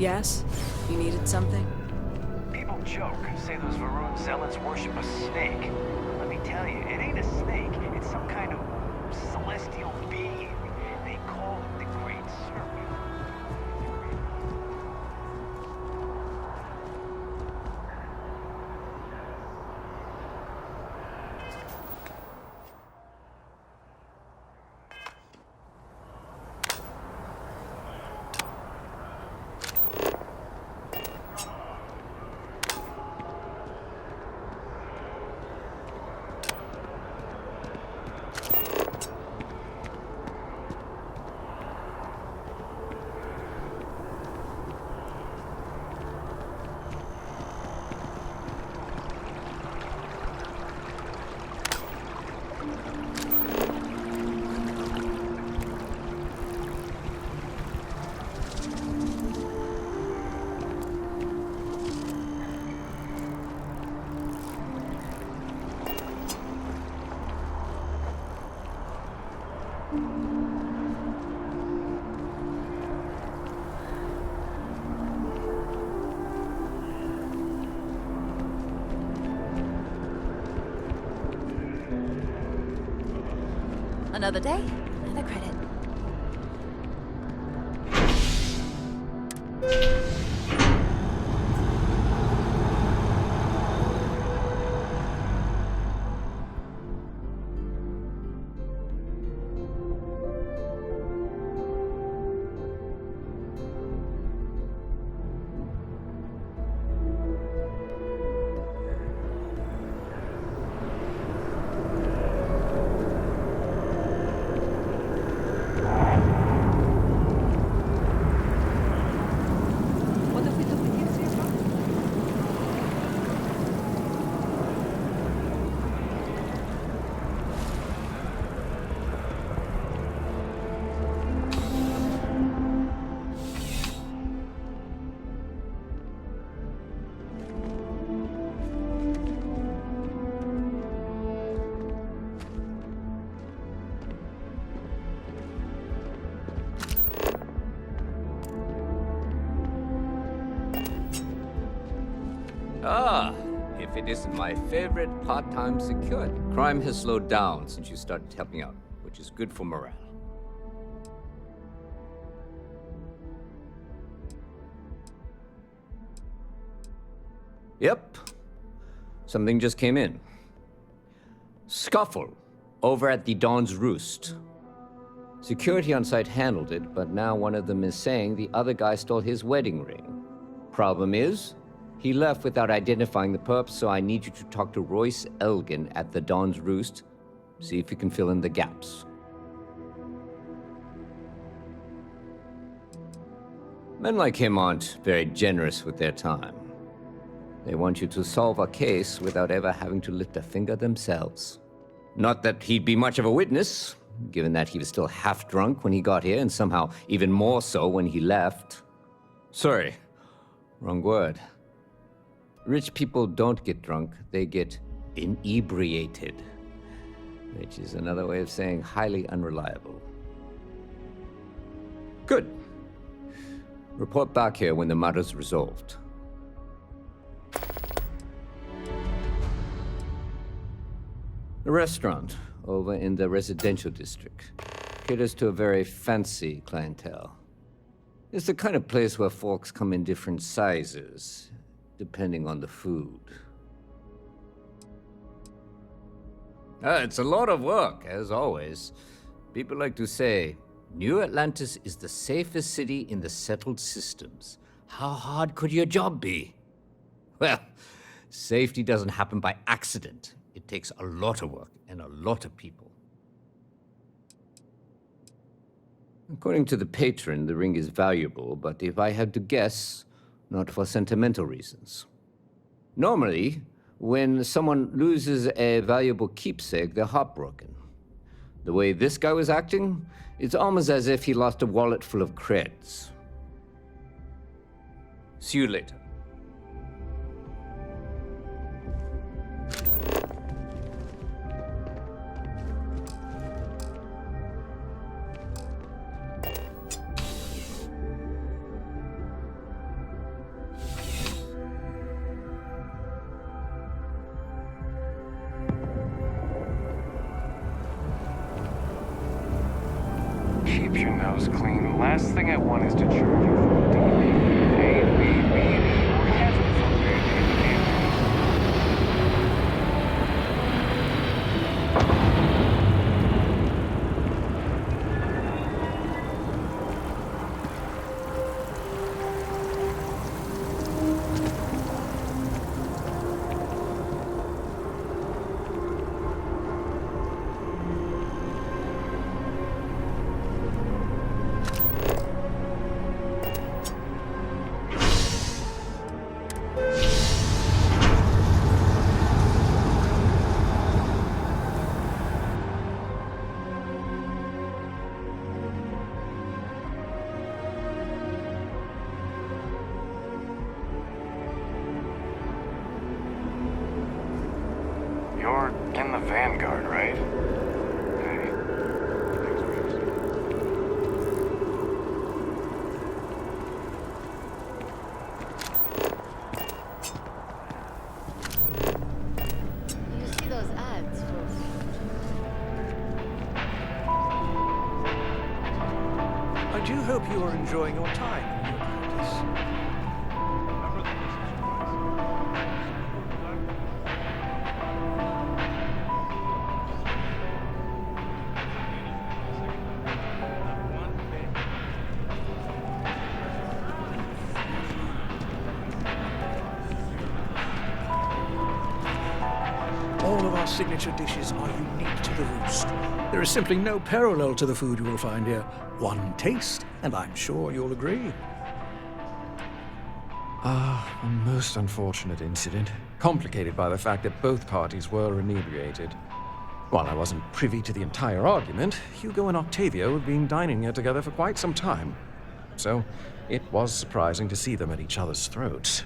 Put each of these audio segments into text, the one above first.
Yes? You needed something? People joke, say those Varun zealots worship a snake. Let me tell you, it ain't a snake. It's some kind of celestial being. They call it the Great Serpent. Another day, another credit. Ah, if it isn't my favorite part-time security. Crime has slowed down since you started helping out, which is good for morale. Yep. Something just came in. Scuffle over at the Dawn's Roost. Security on site handled it, but now one of them is saying the other guy stole his wedding ring. Problem is, he left without identifying the perp, so I need you to talk to Royce Elgin at the Dawn's Roost. See if you can fill in the gaps. Men like him aren't very generous with their time. They want you to solve a case without ever having to lift a finger themselves. Not that he'd be much of a witness, given that he was still half drunk when he got here, and somehow even more so when he left. Sorry, wrong word. Rich people don't get drunk, they get inebriated, which is another way of saying highly unreliable. Good. Report back here when the matter's resolved. The restaurant over in the residential district caters to a very fancy clientele. It's the kind of place where folks come in different sizes, depending on the food. It's a lot of work, as always. People like to say, New Atlantis is the safest city in the settled systems. How hard could your job be? Well, safety doesn't happen by accident. It takes a lot of work and a lot of people. According to the patron, the ring is valuable, but if I had to guess, not for sentimental reasons. Normally, when someone loses a valuable keepsake, they're heartbroken. The way this guy was acting, it's almost as if he lost a wallet full of creds. See you later. keeps your nose clean. The last thing I want is to charge you for a DVD. Hey, we're having fun, baby. You're in the Vanguard, right? Hey. You see those ads for... I do hope you are enjoying your time in New Atlantis. All of our signature dishes are unique to the Roost. There is simply no parallel to the food you will find here. One taste, and I'm sure you'll agree. A most unfortunate incident, complicated by the fact that both parties were inebriated. While I wasn't privy to the entire argument, Hugo and Octavio had been dining here together for quite some time. So, it was surprising to see them at each other's throats.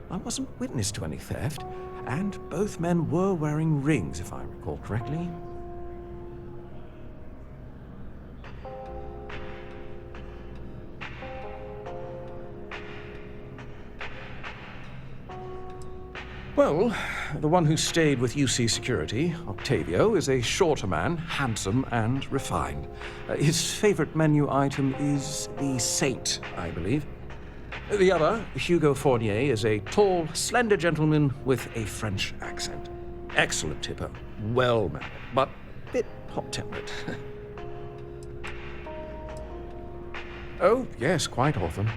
I wasn't witness to any theft, and both men were wearing rings, if I recall correctly. Well, the one who stayed with UC Security, Octavio, is a shorter man, handsome and refined. His favorite menu item is the Saint, I believe. The other, Hugo Fournier, is a tall, slender gentleman with a French accent. Excellent tipper, well-mannered, but a bit hot-tempered. Oh, yes, quite often.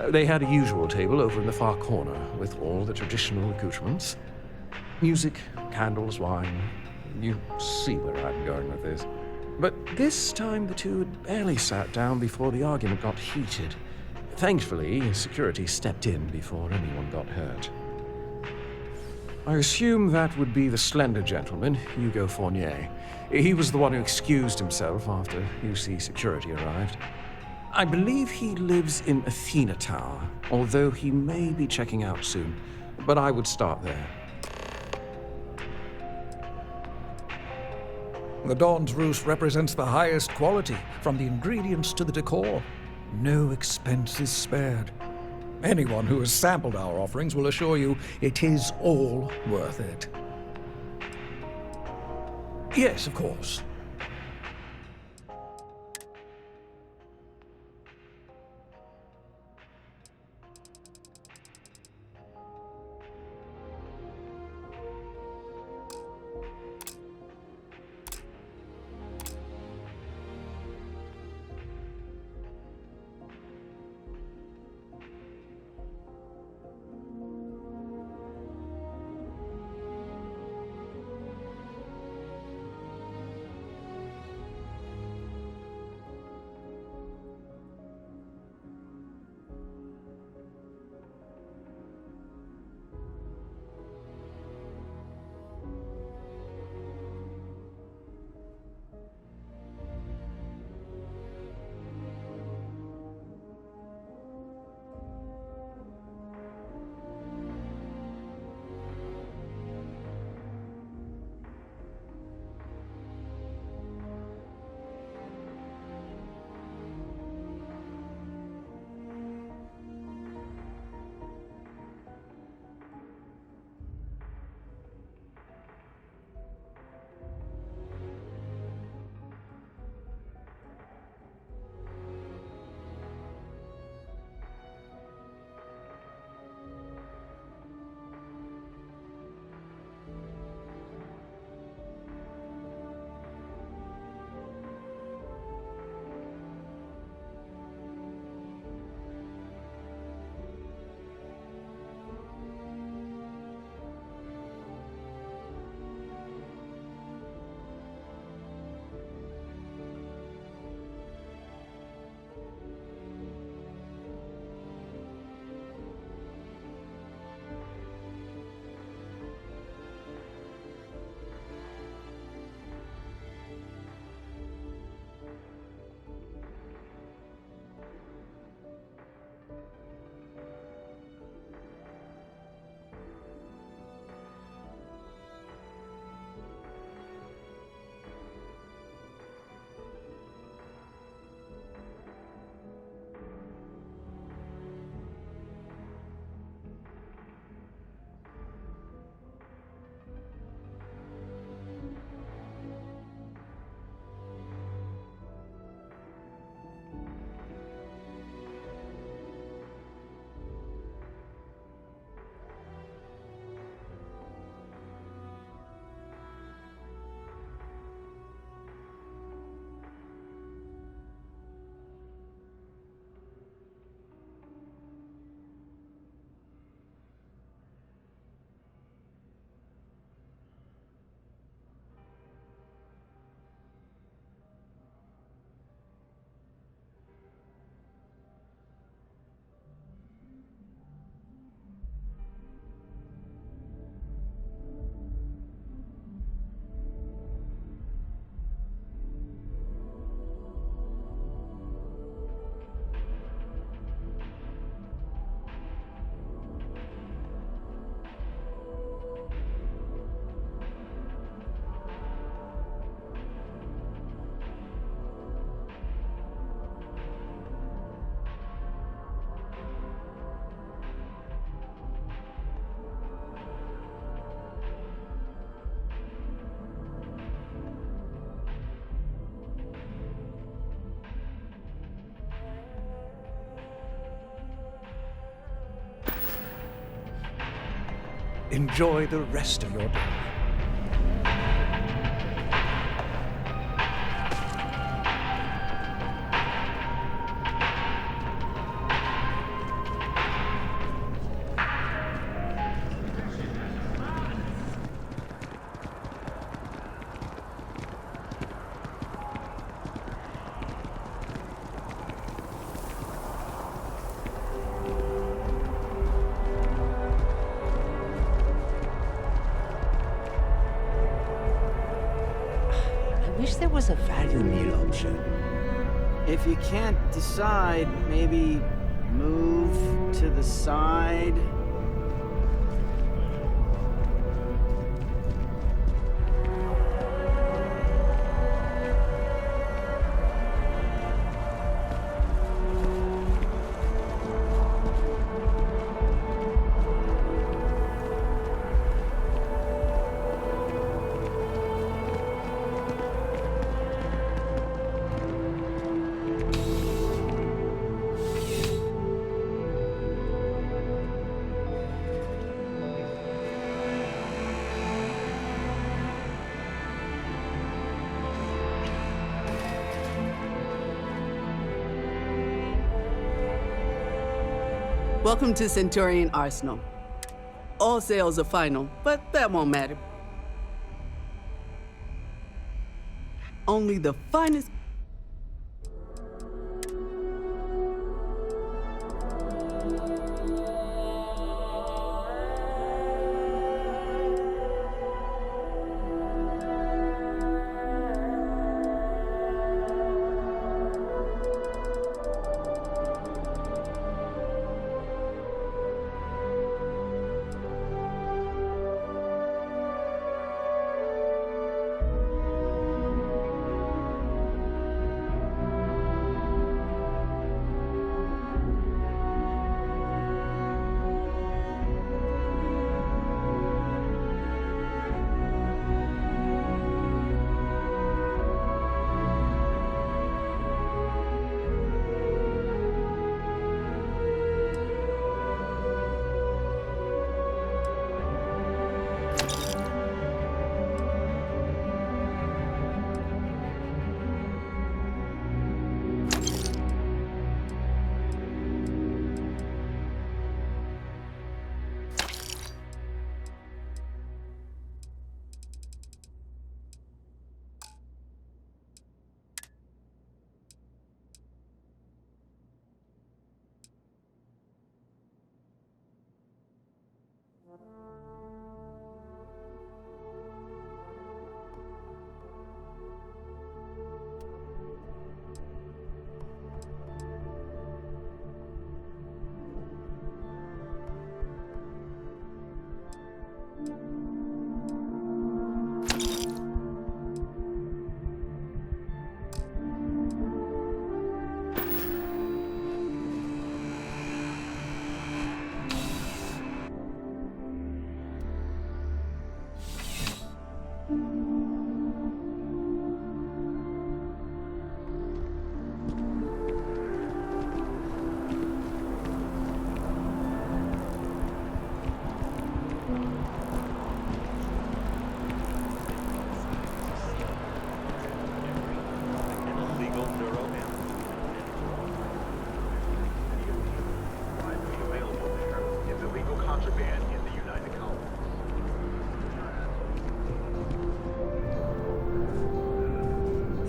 They had a usual table over in the far corner, with all the traditional accoutrements. Music, candles, wine. You see where I'm going with this. But this time the two had barely sat down before the argument got heated. Thankfully, security stepped in before anyone got hurt. I assume that would be the slender gentleman, Hugo Fournier. He was the one who excused himself after UC security arrived. I believe he lives in Athena Tower, although he may be checking out soon. But I would start there. The Dawn's Roost represents the highest quality, from the ingredients to the decor. No expense is spared. Anyone who has sampled our offerings will assure you it is all worth it. Yes, of course. Enjoy the rest of your day. I wish there was a value meal option. If you can't decide, maybe move to the side. Welcome to Centurion Arsenal. All sales are final, but that won't matter. Only the finest.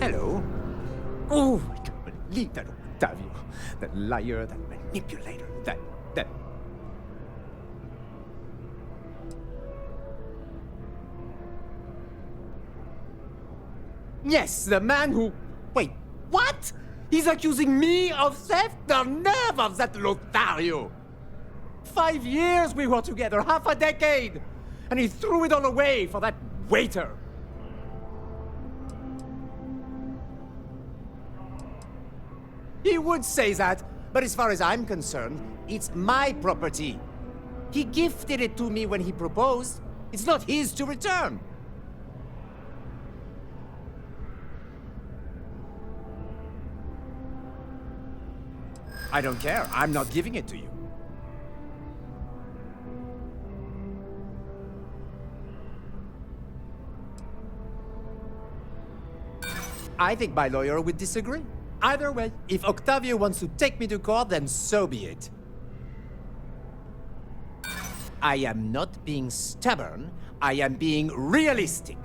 Hello? Oh, I can't believe that Octavio. That liar, that manipulator, that... Yes, the man who... Wait, what? He's accusing me of theft? The nerve of that Lothario! 5 years we were together, half a decade! And he threw it all away for that waiter! He would say that, but as far as I'm concerned, it's my property. He gifted it to me when he proposed. It's not his to return. I don't care. I'm not giving it to you. I think my lawyer would disagree. Either way, if Octavio wants to take me to court, then so be it. I am not being stubborn, I am being realistic.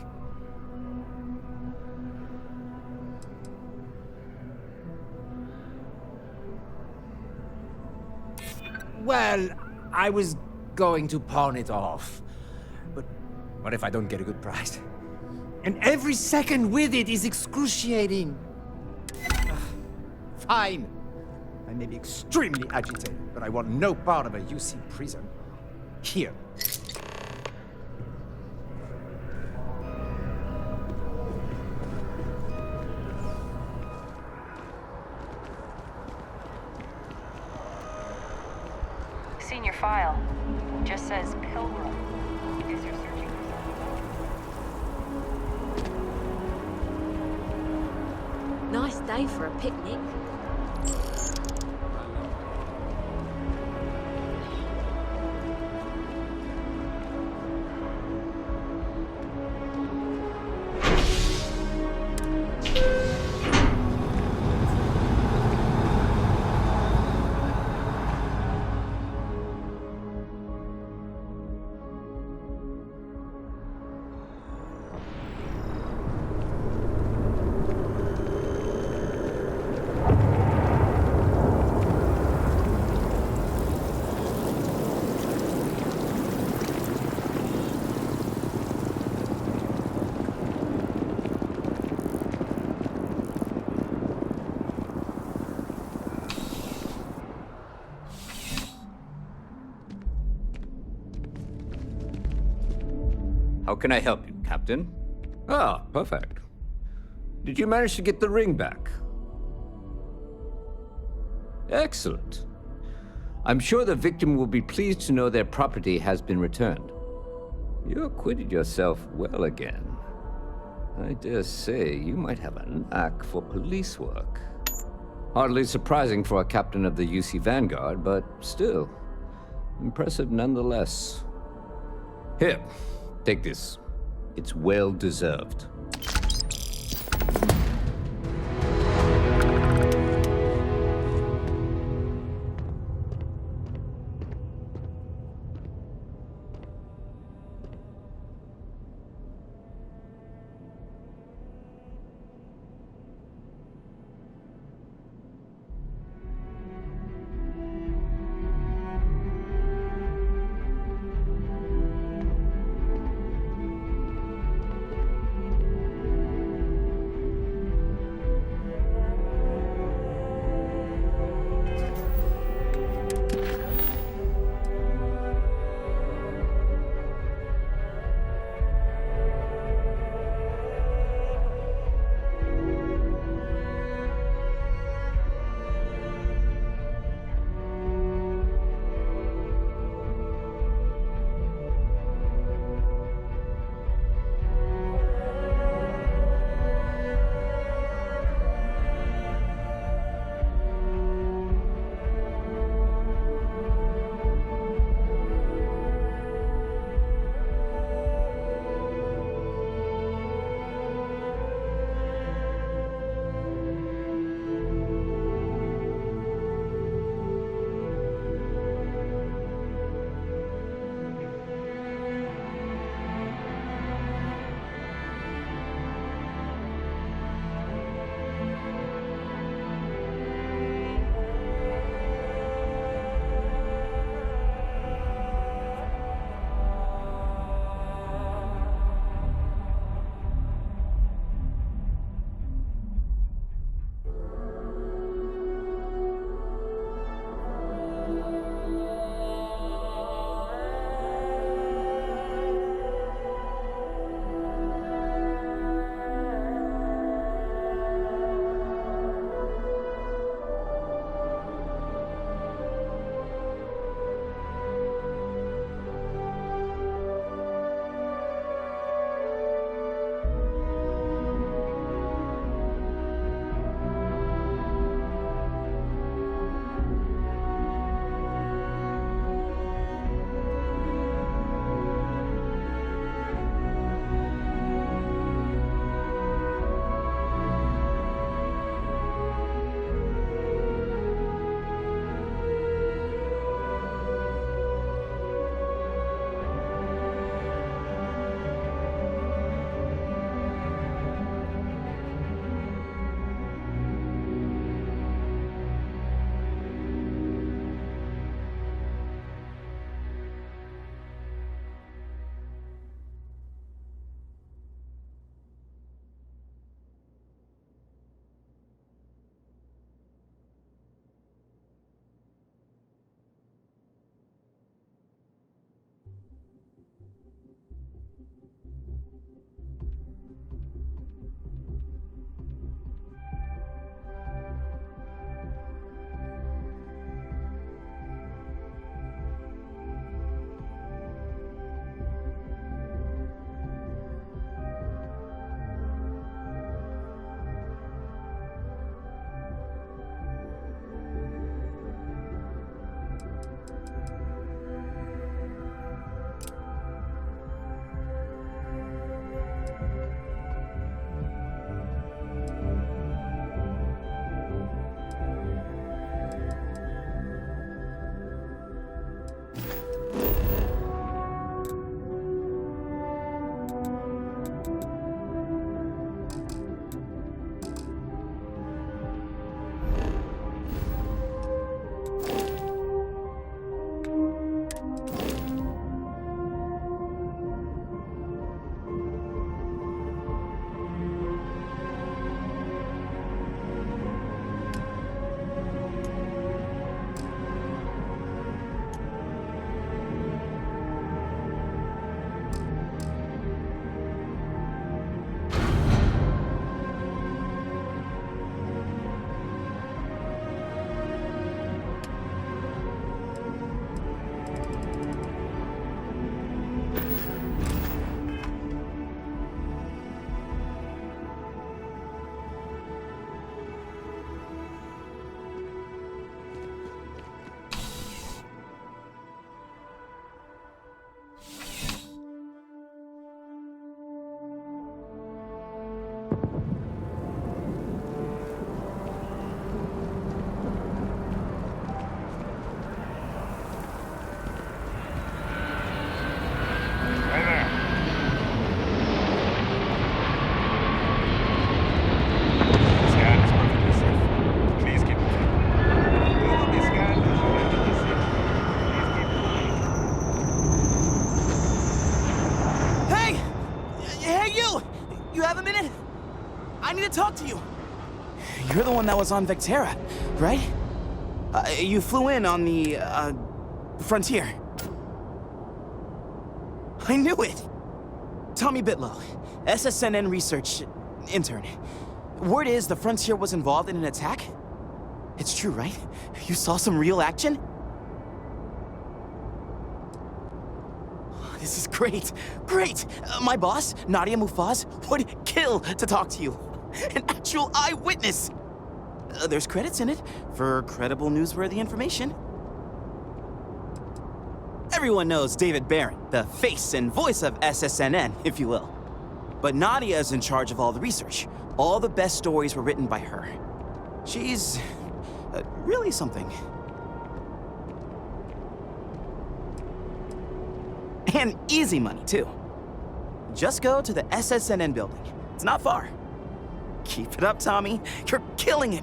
Well, I was going to pawn it off. But what if I don't get a good price? And every second with it is excruciating. Fine. I may be extremely agitated, but I want no part of a UC prison. Here. Seen your file. Just says Pilgrim. Is your searching result? Nice day for a picnic. How can I help you, Captain? Ah, perfect. Did you manage to get the ring back? Excellent. I'm sure the victim will be pleased to know their property has been returned. You acquitted yourself well again. I dare say you might have a knack for police work. Hardly surprising for a captain of the UC Vanguard, but still, impressive nonetheless. Here, take this. It's well deserved. talk to you. You're the one that was on Vectera, right? You flew in on the, Frontier. I knew it! Tommy Bitlow, SSNN research intern. Word is the Frontier was involved in an attack? It's true, right? You saw some real action? This is great, great! My boss, Nadia Mufaz, would kill to talk to you. An actual eyewitness! There's credits in it for credible, newsworthy information. Everyone knows David Barron, the face and voice of SSNN, if you will. But Nadia is in charge of all the research. All the best stories were written by her. She's really something. And easy money, too. Just go to the SSNN building. It's not far. Keep it up, Tommy. You're killing it.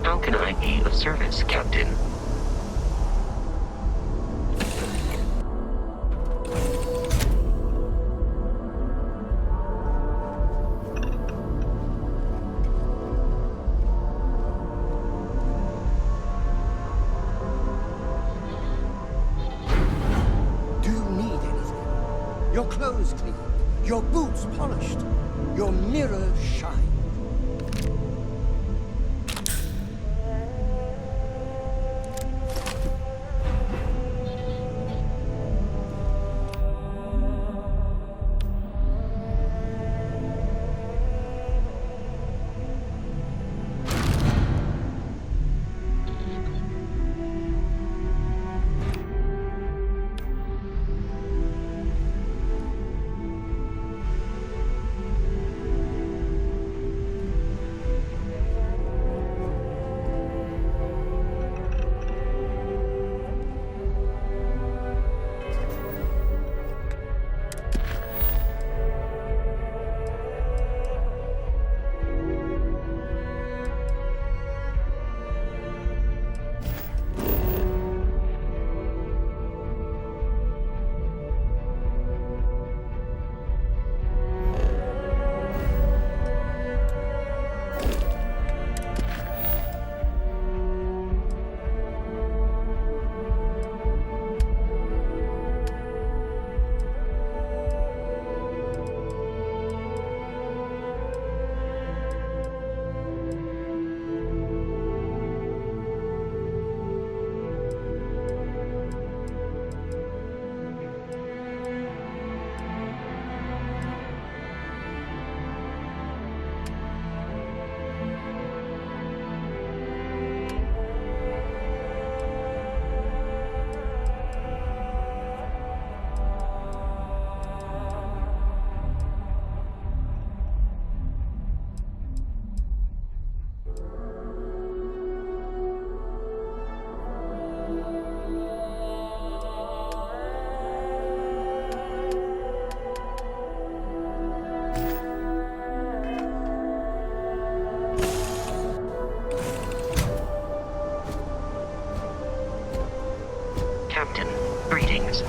How can I be of service, Captain? Do you need anything? Your clothes clean, your boots polished, your mirror shine. Captain, greetings.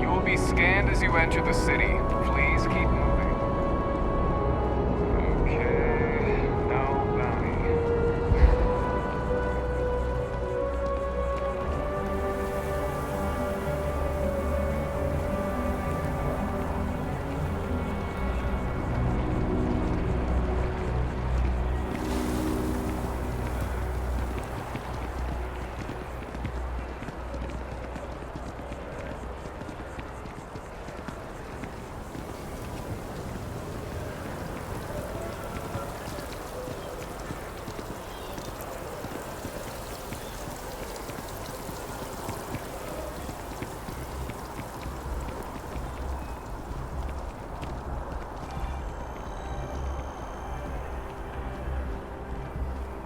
You will be scanned as you enter the city. Please keep moving. Okay, no bounty.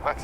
What?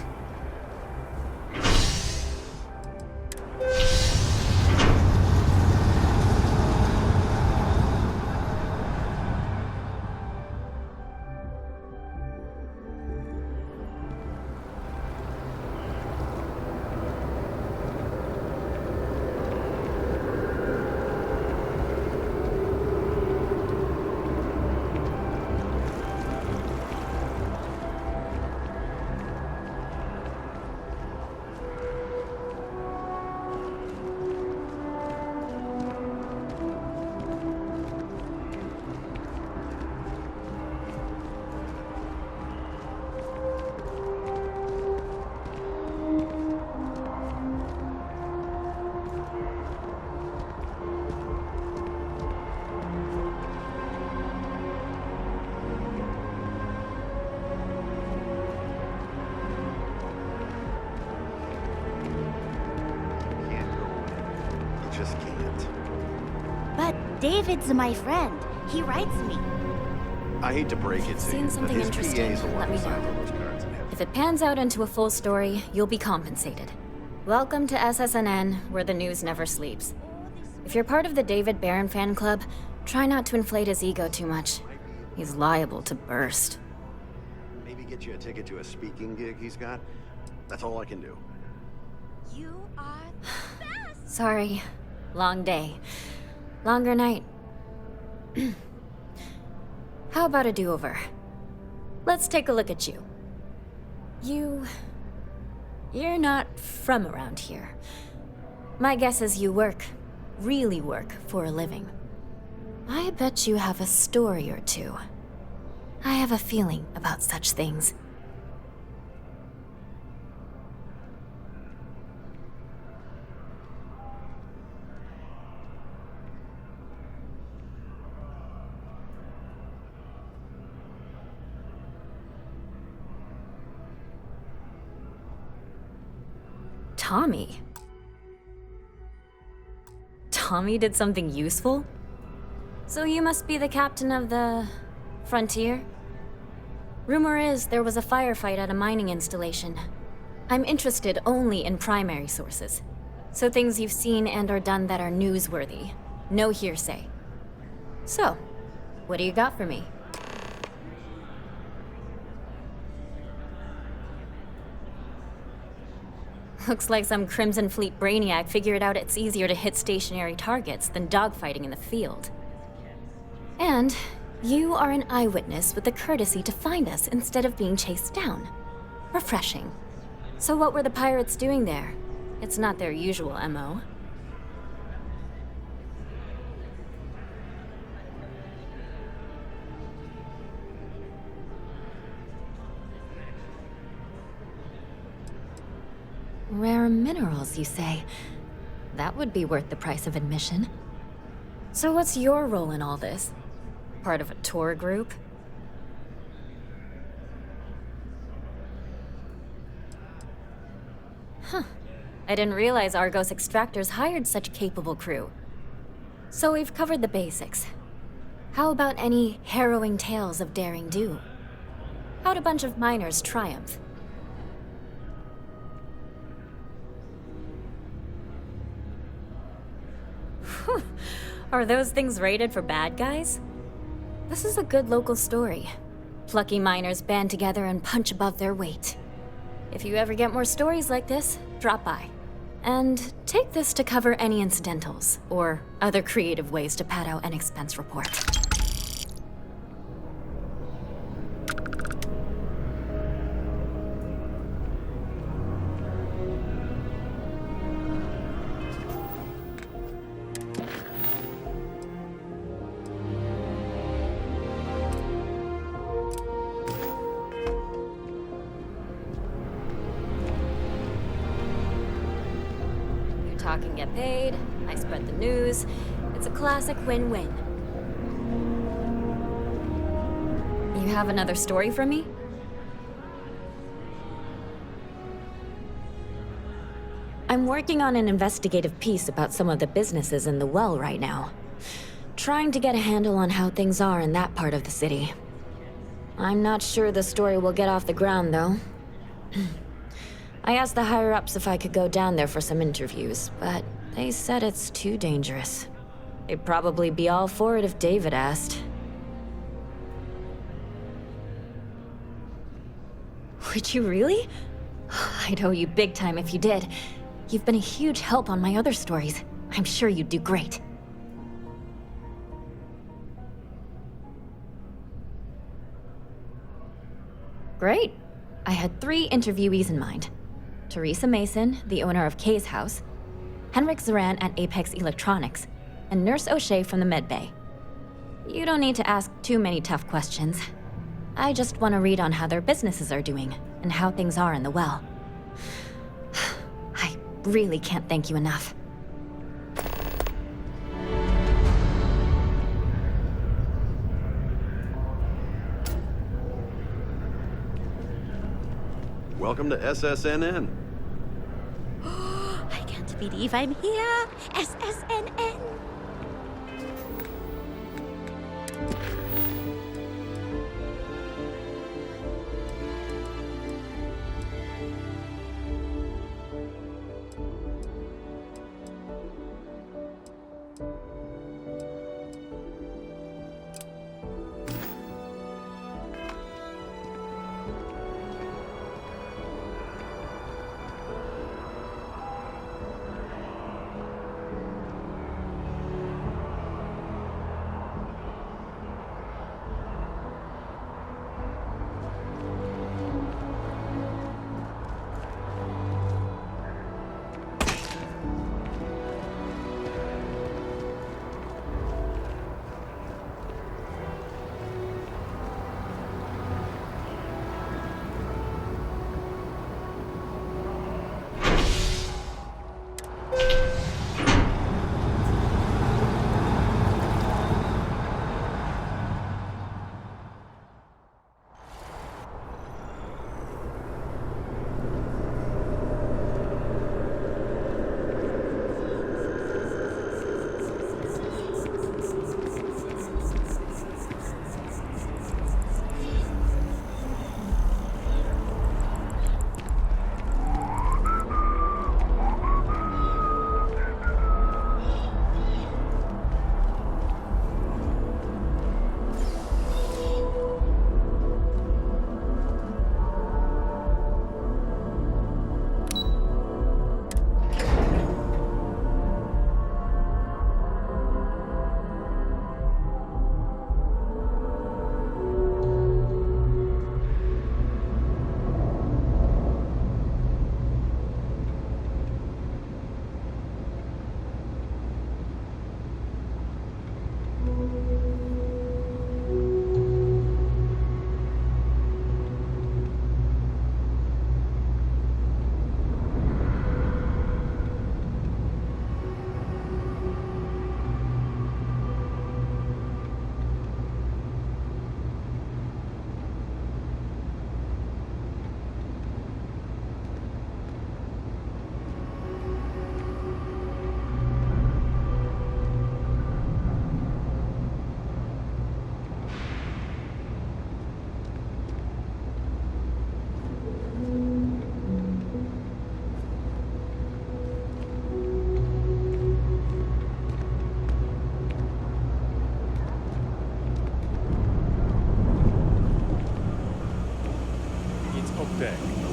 Just can't. But David's my friend. He writes me. I hate to break it to Seen you, but something his interesting, PA's the one let who me signed know. all those cards and If it pans out into a full story, you'll be compensated. Welcome to SSNN, where the news never sleeps. If you're part of the David Barron fan club, try not to inflate his ego too much. He's liable to burst. maybe get you a ticket to a speaking gig he's got. That's all I can do. You are the best! Sorry. Long day. Longer night. How about a do-over? Let's take a look at you. You're not from around here. My guess is you work, really work, for a living. I bet you have a story or two. I have a feeling about such things. Tommy? Tommy did something useful? So you must be the captain of the... Frontier? Rumor is there was a firefight at a mining installation. I'm interested only in primary sources. So things you've seen and or done that are newsworthy. No hearsay. So, what do you got for me? Looks like some Crimson Fleet brainiac figured out it's easier to hit stationary targets than dogfighting in the field. And you are an eyewitness with the courtesy to find us instead of being chased down. Refreshing. So what were the pirates doing there? It's not their usual MO. Rare minerals, you say? That would be worth the price of admission. So what's your role in all this? Part of a tour group? Huh. I didn't realize Argos Extractors hired such capable crew. So we've covered the basics. How about any harrowing tales of daring do? How'd a bunch of miners triumph? Are those things rated for bad guys? This is a good local story. Plucky miners band together and punch above their weight. If you ever get more stories like this, drop by. And take this to cover any incidentals, or other creative ways to pad out an expense report. Talk and get paid, I spread the news. It's a classic win-win. You have another story for me? I'm working on an investigative piece about some of the businesses in the well right now. Trying to get a handle on how things are in that part of the city. I'm not sure the story will get off the ground, though. I asked the higher-ups if I could go down there for some interviews, but they said it's too dangerous. They'd probably be all for it if David asked. Would you really? I'd owe you big time if you did. You've been a huge help on my other stories. I'm sure you'd do great. Great. I had 3 interviewees in mind. Teresa Mason, the owner of Kay's house, Henrik Zaran at Apex Electronics, and Nurse O'Shea from the medbay. You don't need to ask too many tough questions. I just want to read on how their businesses are doing, and how things are in the well. I really can't thank you enough. Welcome to SSNN. I can't believe I'm here! SSNN!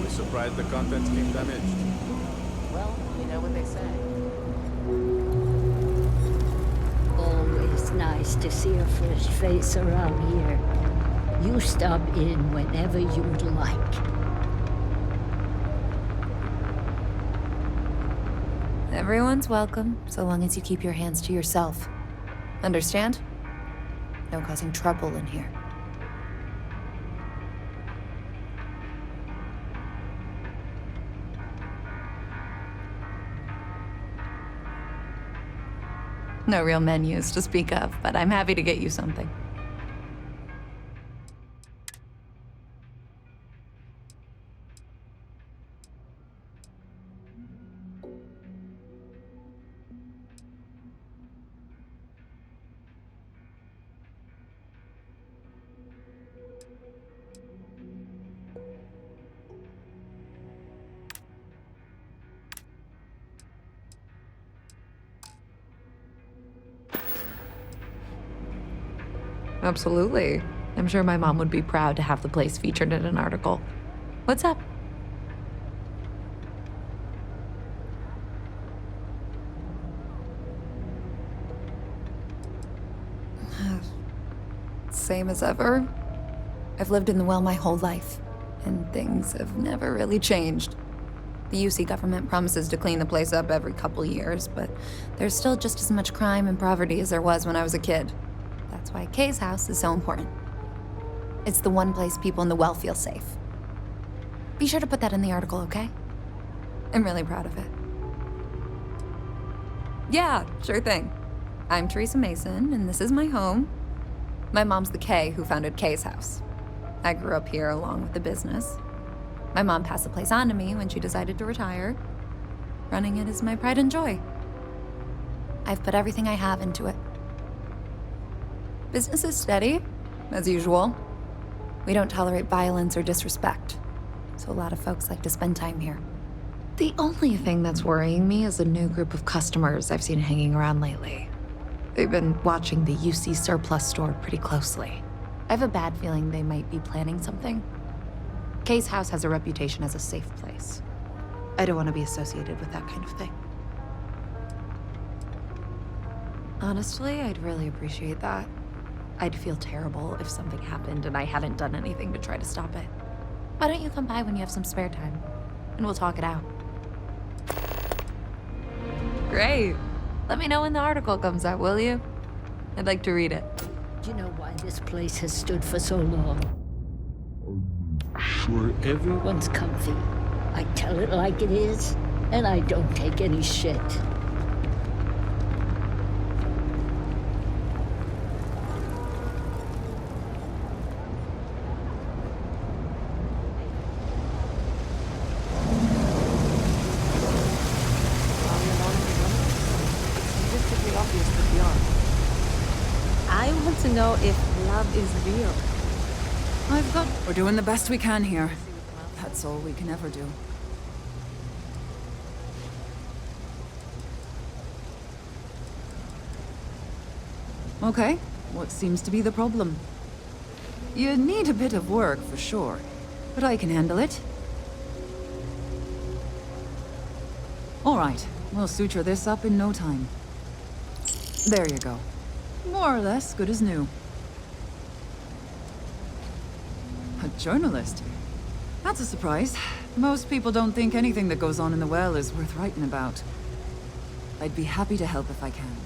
Surprised the contents came damaged. Well, you know what they say. Always nice to see a fresh face around here. You stop in whenever you'd like. Everyone's welcome, so long as you keep your hands to yourself. Understand? No causing trouble in here. No real menus to speak of, but I'm happy to get you something. Absolutely. I'm sure my mom would be proud to have the place featured in an article. What's up? Same as ever. I've lived in the well my whole life, and things have never really changed. The UC government promises to clean the place up every couple years, but there's still just as much crime and poverty as there was when I was a kid. That's why Kay's house is so important. It's the one place people in the well feel safe. Be sure to put that in the article, okay? I'm really proud of it. Yeah, sure thing. I'm Teresa Mason, and this is my home. My mom's the Kay who founded Kay's house. I grew up here along with the business. My mom passed the place on to me when she decided to retire. Running it is my pride and joy. I've put everything I have into it. Business is steady, as usual. We don't tolerate violence or disrespect, so a lot of folks like to spend time here. The only thing that's worrying me is a new group of customers I've seen hanging around lately. They've been watching the UC surplus store pretty closely. I have a bad feeling they might be planning something. Kay's house has a reputation as a safe place. I don't want to be associated with that kind of thing. Honestly, I'd really appreciate that. I'd feel terrible if something happened and I hadn't done anything to try to stop it. Why don't you come by when you have some spare time, and we'll talk it out. Great. Let me know when the article comes out, will you? I'd like to read it. Do you know why this place has stood for so long? Sure, everyone's comfy. I tell it like it is, and I don't take any shit. I want to know if love is real. We're doing the best we can here. That's all we can ever do. Okay, what seems to be the problem? You need a bit of work, for sure, but I can handle it. All right, we'll suture this up in no time. There you go. More or less good as new. A journalist? That's a surprise. Most people don't think anything that goes on in the well is worth writing about. I'd be happy to help if I can.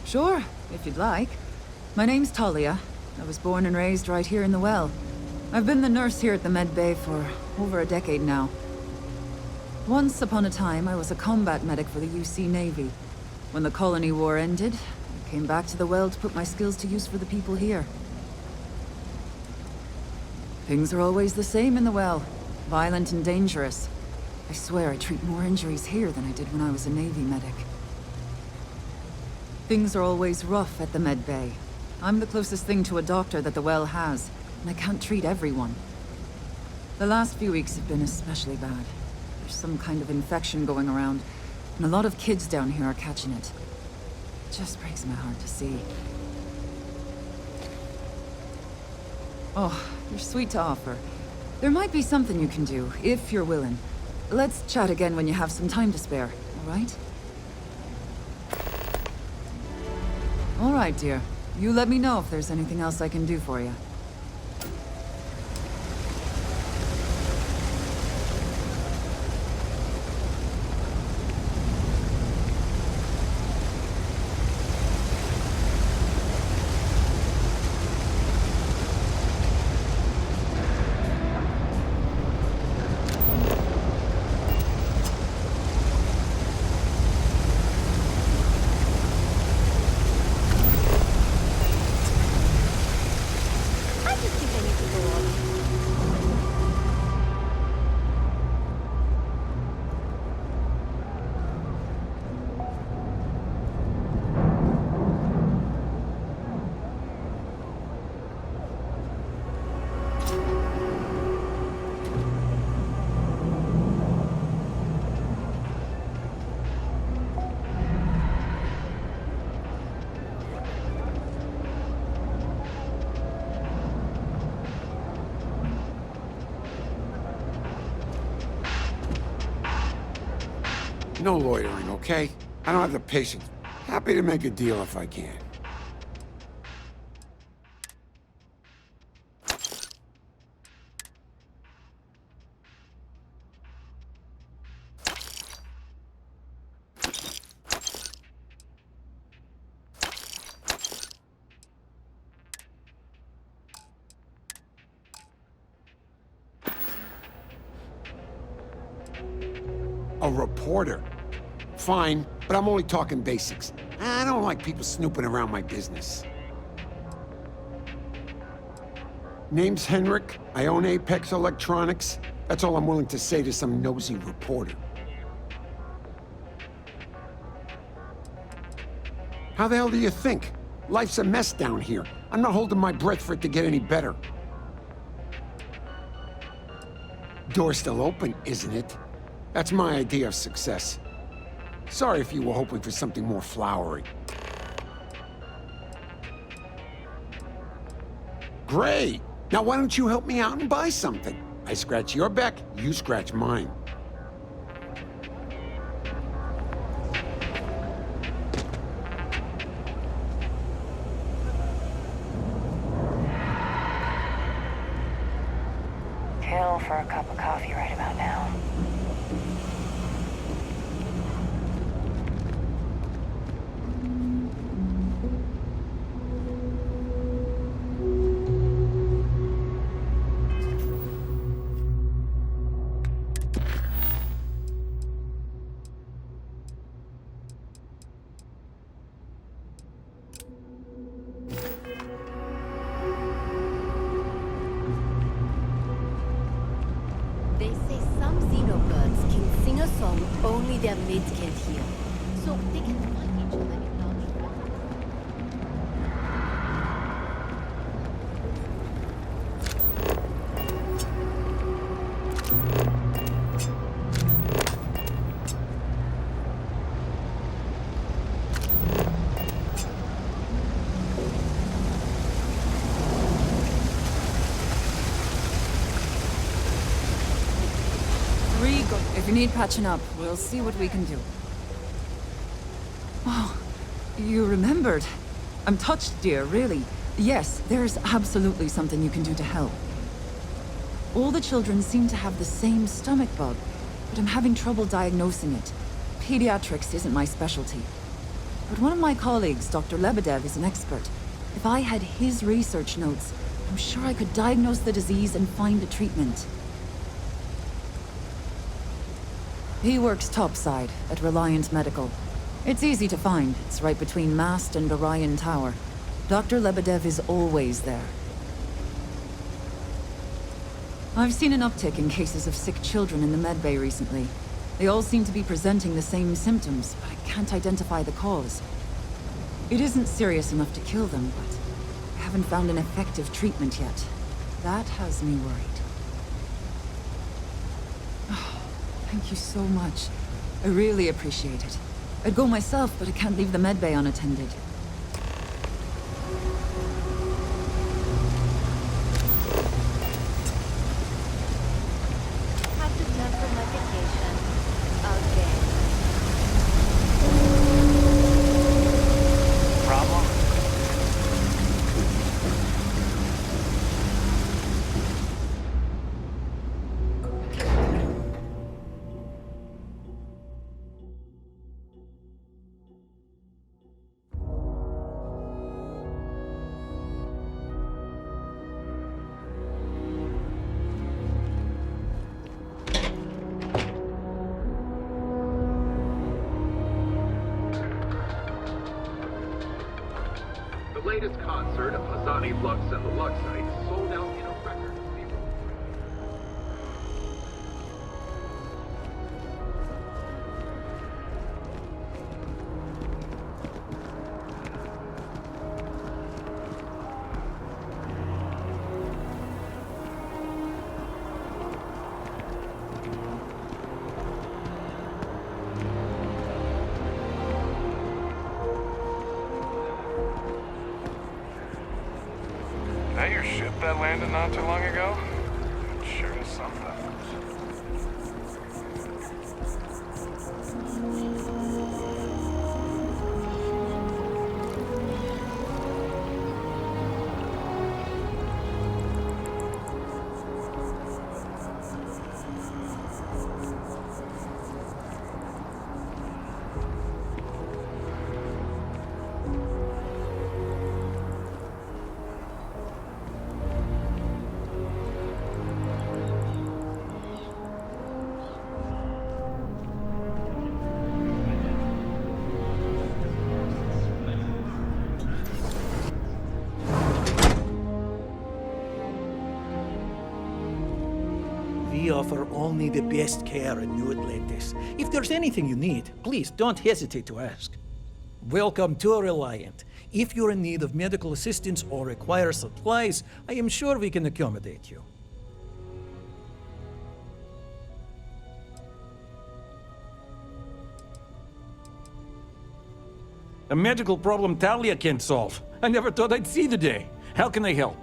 Sure, if you'd like. My name's Talia. I was born and raised right here in the well. I've been the nurse here at the Med Bay for over a decade now. Once upon a time, I was a combat medic for the UC Navy. When the colony war ended, I came back to the well to put my skills to use for the people here. Things are always the same in the well. Violent and dangerous. I swear I treat more injuries here than I did when I was a Navy medic. Things are always rough at the Med Bay. I'm the closest thing to a doctor that the well has, and I can't treat everyone. The last few weeks have been especially bad. There's some kind of infection going around, and a lot of kids down here are catching it. It just breaks my heart to see. Oh, you're sweet to offer. There might be something you can do, if you're willing. Let's chat again when you have some time to spare, all right? All right, dear. You let me know if there's anything else I can do for you. No loitering, okay? I don't have the patience. Happy to make a deal if I can. A reporter. Fine, but I'm only talking basics. I don't like people snooping around my business. Name's Henrik. I own Apex Electronics. That's all I'm willing to say to some nosy reporter. How the hell do you think? Life's a mess down here. I'm not holding my breath for it to get any better. Door's still open, isn't it? That's my idea of success. Sorry if you were hoping for something more flowery. Great! Now why don't you help me out and buy something? I scratch your back, you scratch mine. Kill for a cup of coffee right about now. They say some xenobirds can sing a song only their mates can hear. So they can find each other in loud. If you need patching up, we'll see what we can do. Oh, you remembered. I'm touched, dear, really. Yes, there's absolutely something you can do to help. All the children seem to have the same stomach bug, but I'm having trouble diagnosing it. Pediatrics isn't my specialty. But one of my colleagues, Dr. Lebedev, is an expert. If I had his research notes, I'm sure I could diagnose the disease and find a treatment. He works topside at Reliant Medical. It's easy to find. It's right between Mast and Orion Tower. Dr. Lebedev is always there. I've seen an uptick in cases of sick children in the medbay recently. They all seem to be presenting the same symptoms, but I can't identify the cause. It isn't serious enough to kill them, but I haven't found an effective treatment yet. That has me worried. Thank you so much. I really appreciate it. I'd go myself, but I can't leave the medbay unattended. Have to turn for medication. Again. Problem? The latest concert of Hazani Lux and the Luxite sold out in a record. That your ship that landed not too long ago? Sure is something. only the best care in New Atlantis. If there's anything you need, please don't hesitate to ask. Welcome to Reliant. If you're in need of medical assistance or require supplies, I am sure we can accommodate you. A medical problem Talia can't solve. I never thought I'd see the day. How can I help?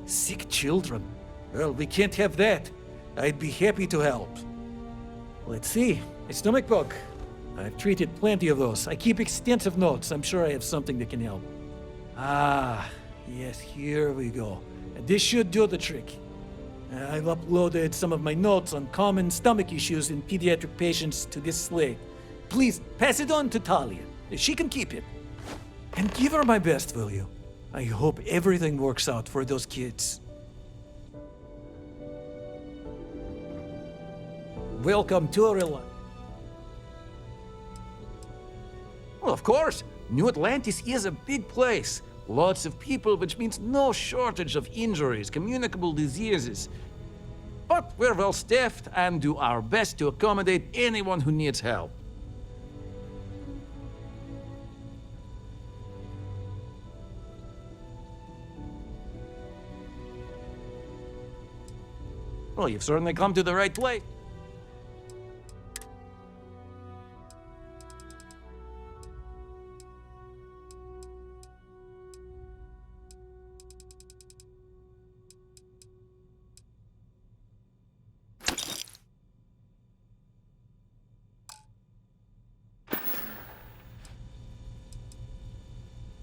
Sick children. Well, we can't have that. I'd be happy to help. Let's see. A stomach bug. I've treated plenty of those. I keep extensive notes. I'm sure I have something that can help. Ah, yes, here we go. This should do the trick. I've uploaded some of my notes on common stomach issues in pediatric patients to this slate. Please pass it on to Talia. She can keep it. And give her my best, will you? I hope everything works out for those kids. Welcome to Arilla. Well, of course. New Atlantis is a big place. Lots of people, which means no shortage of injuries, communicable diseases. But we're well staffed and do our best to accommodate anyone who needs help. Well, you've certainly come to the right place.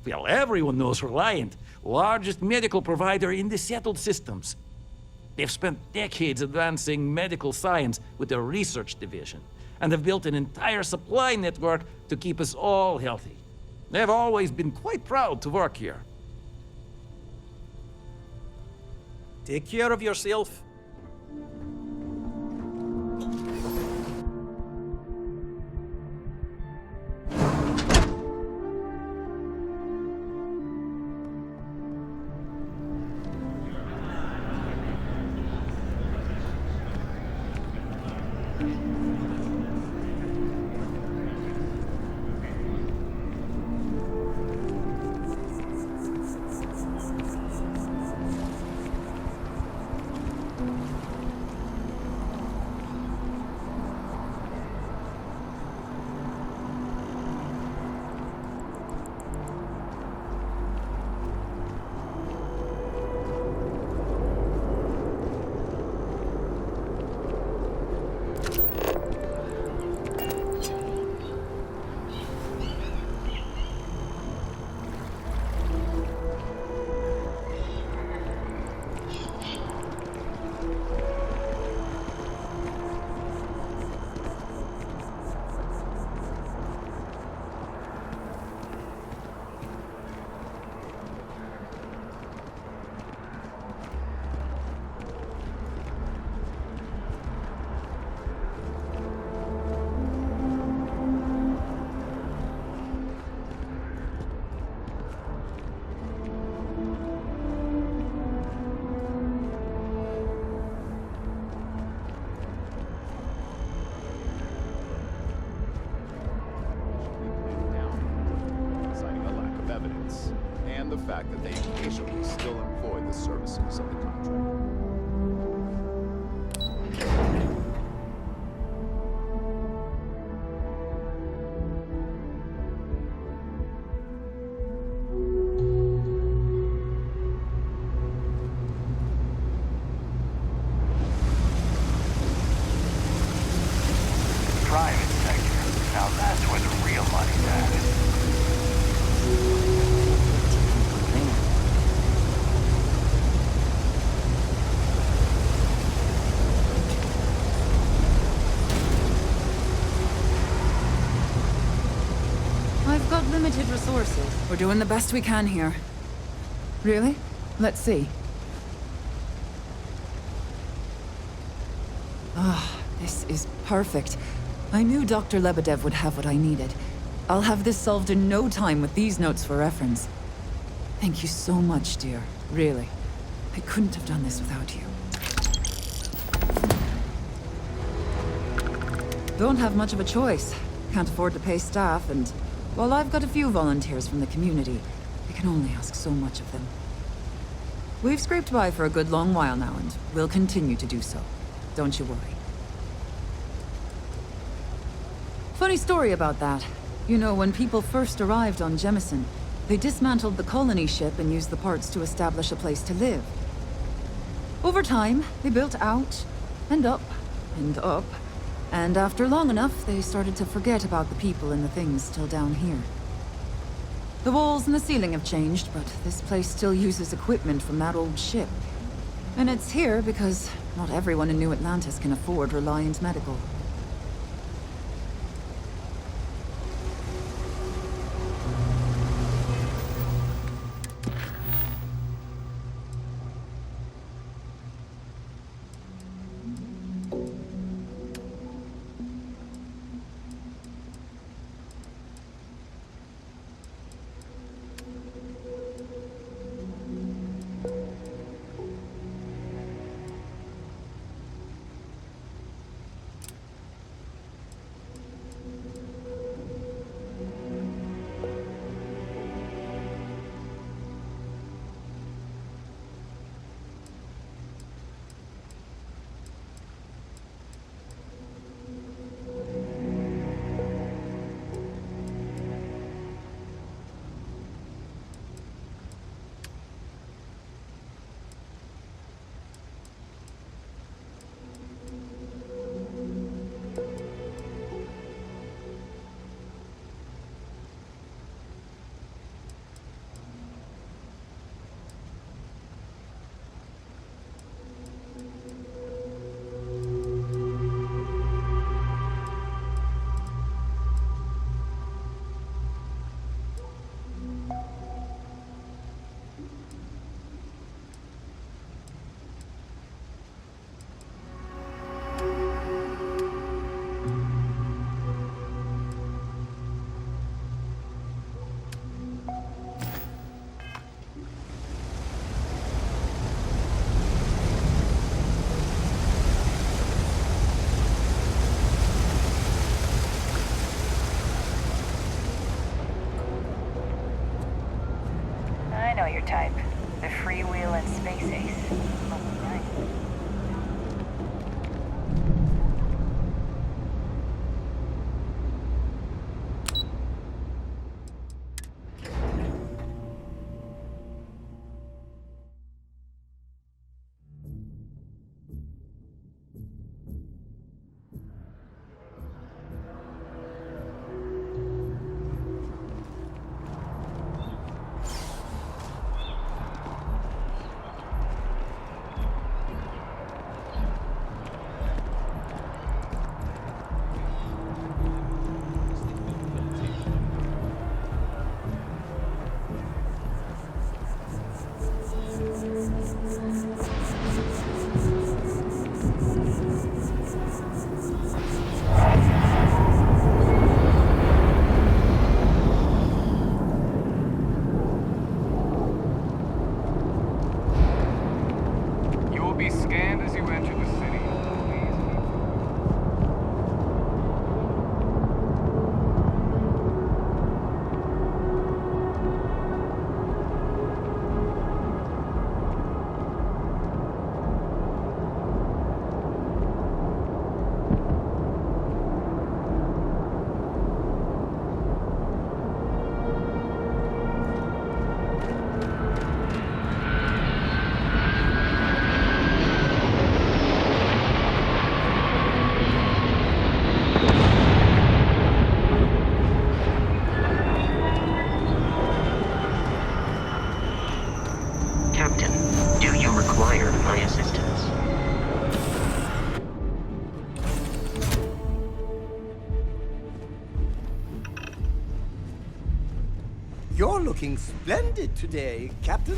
Well, everyone knows Reliant, largest medical provider in the settled systems. They've spent decades advancing medical science with their research division, and have built an entire supply network to keep us all healthy. They've always been quite proud to work here. Take care of yourself. And the fact that they occasionally still employ the services of the contract. Private sector. Now that's where the real money's at. I've got limited resources. We're doing the best we can here. Really? Let's see. Ah, this is perfect. I knew Dr. Lebedev would have what I needed. I'll have this solved in no time with these notes for reference. Thank you so much, dear. Really. I couldn't have done this without you. Don't have much of a choice. Can't afford to pay staff, and while I've got a few volunteers from the community, I can only ask so much of them. We've scraped by for a good long while now, and we'll continue to do so. Don't you worry. Funny story about that. You know, when people first arrived on Jemison, they dismantled the colony ship and used the parts to establish a place to live. Over time, they built out, and up, and up, and after long enough, they started to forget about the people and the things still down here. The walls and the ceiling have changed, but this place still uses equipment from that old ship. And it's here because not everyone in New Atlantis can afford Reliant Medical. I know your type. The freewheeling space ace. Nice. You're looking splendid today, Captain.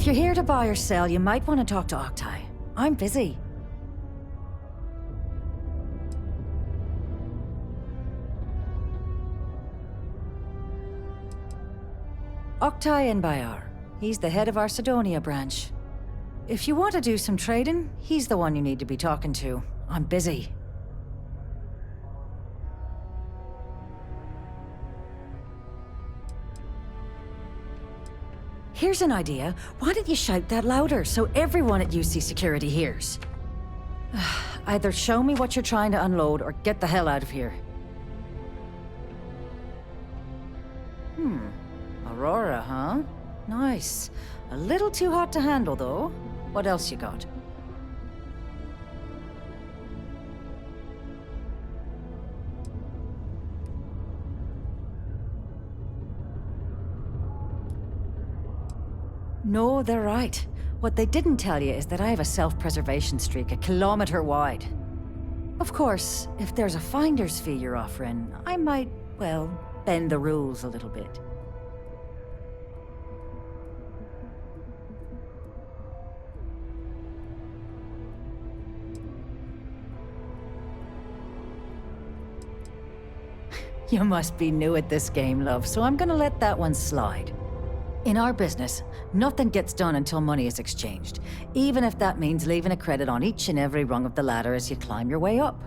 If you're here to buy or sell, you might want to talk to Octai. I'm busy. Octai Enbayar. He's the head of our Sidonia branch. If you want to do some trading, he's the one you need to be talking to. I'm busy. Here's an idea. Why don't you shout that louder so everyone at UC Security hears? Either show me what you're trying to unload or get the hell out of here. Aurora, huh? Nice. A little too hot to handle, though. What else you got? No, they're right. What they didn't tell you is that I have a self-preservation streak 1 kilometer wide. Of course, if there's a finder's fee you're offering, I might, well, bend the rules a little bit. You must be new at this game, love, so I'm gonna let that one slide. In our business, nothing gets done until money is exchanged, even if that means leaving a credit on each and every rung of the ladder as you climb your way up.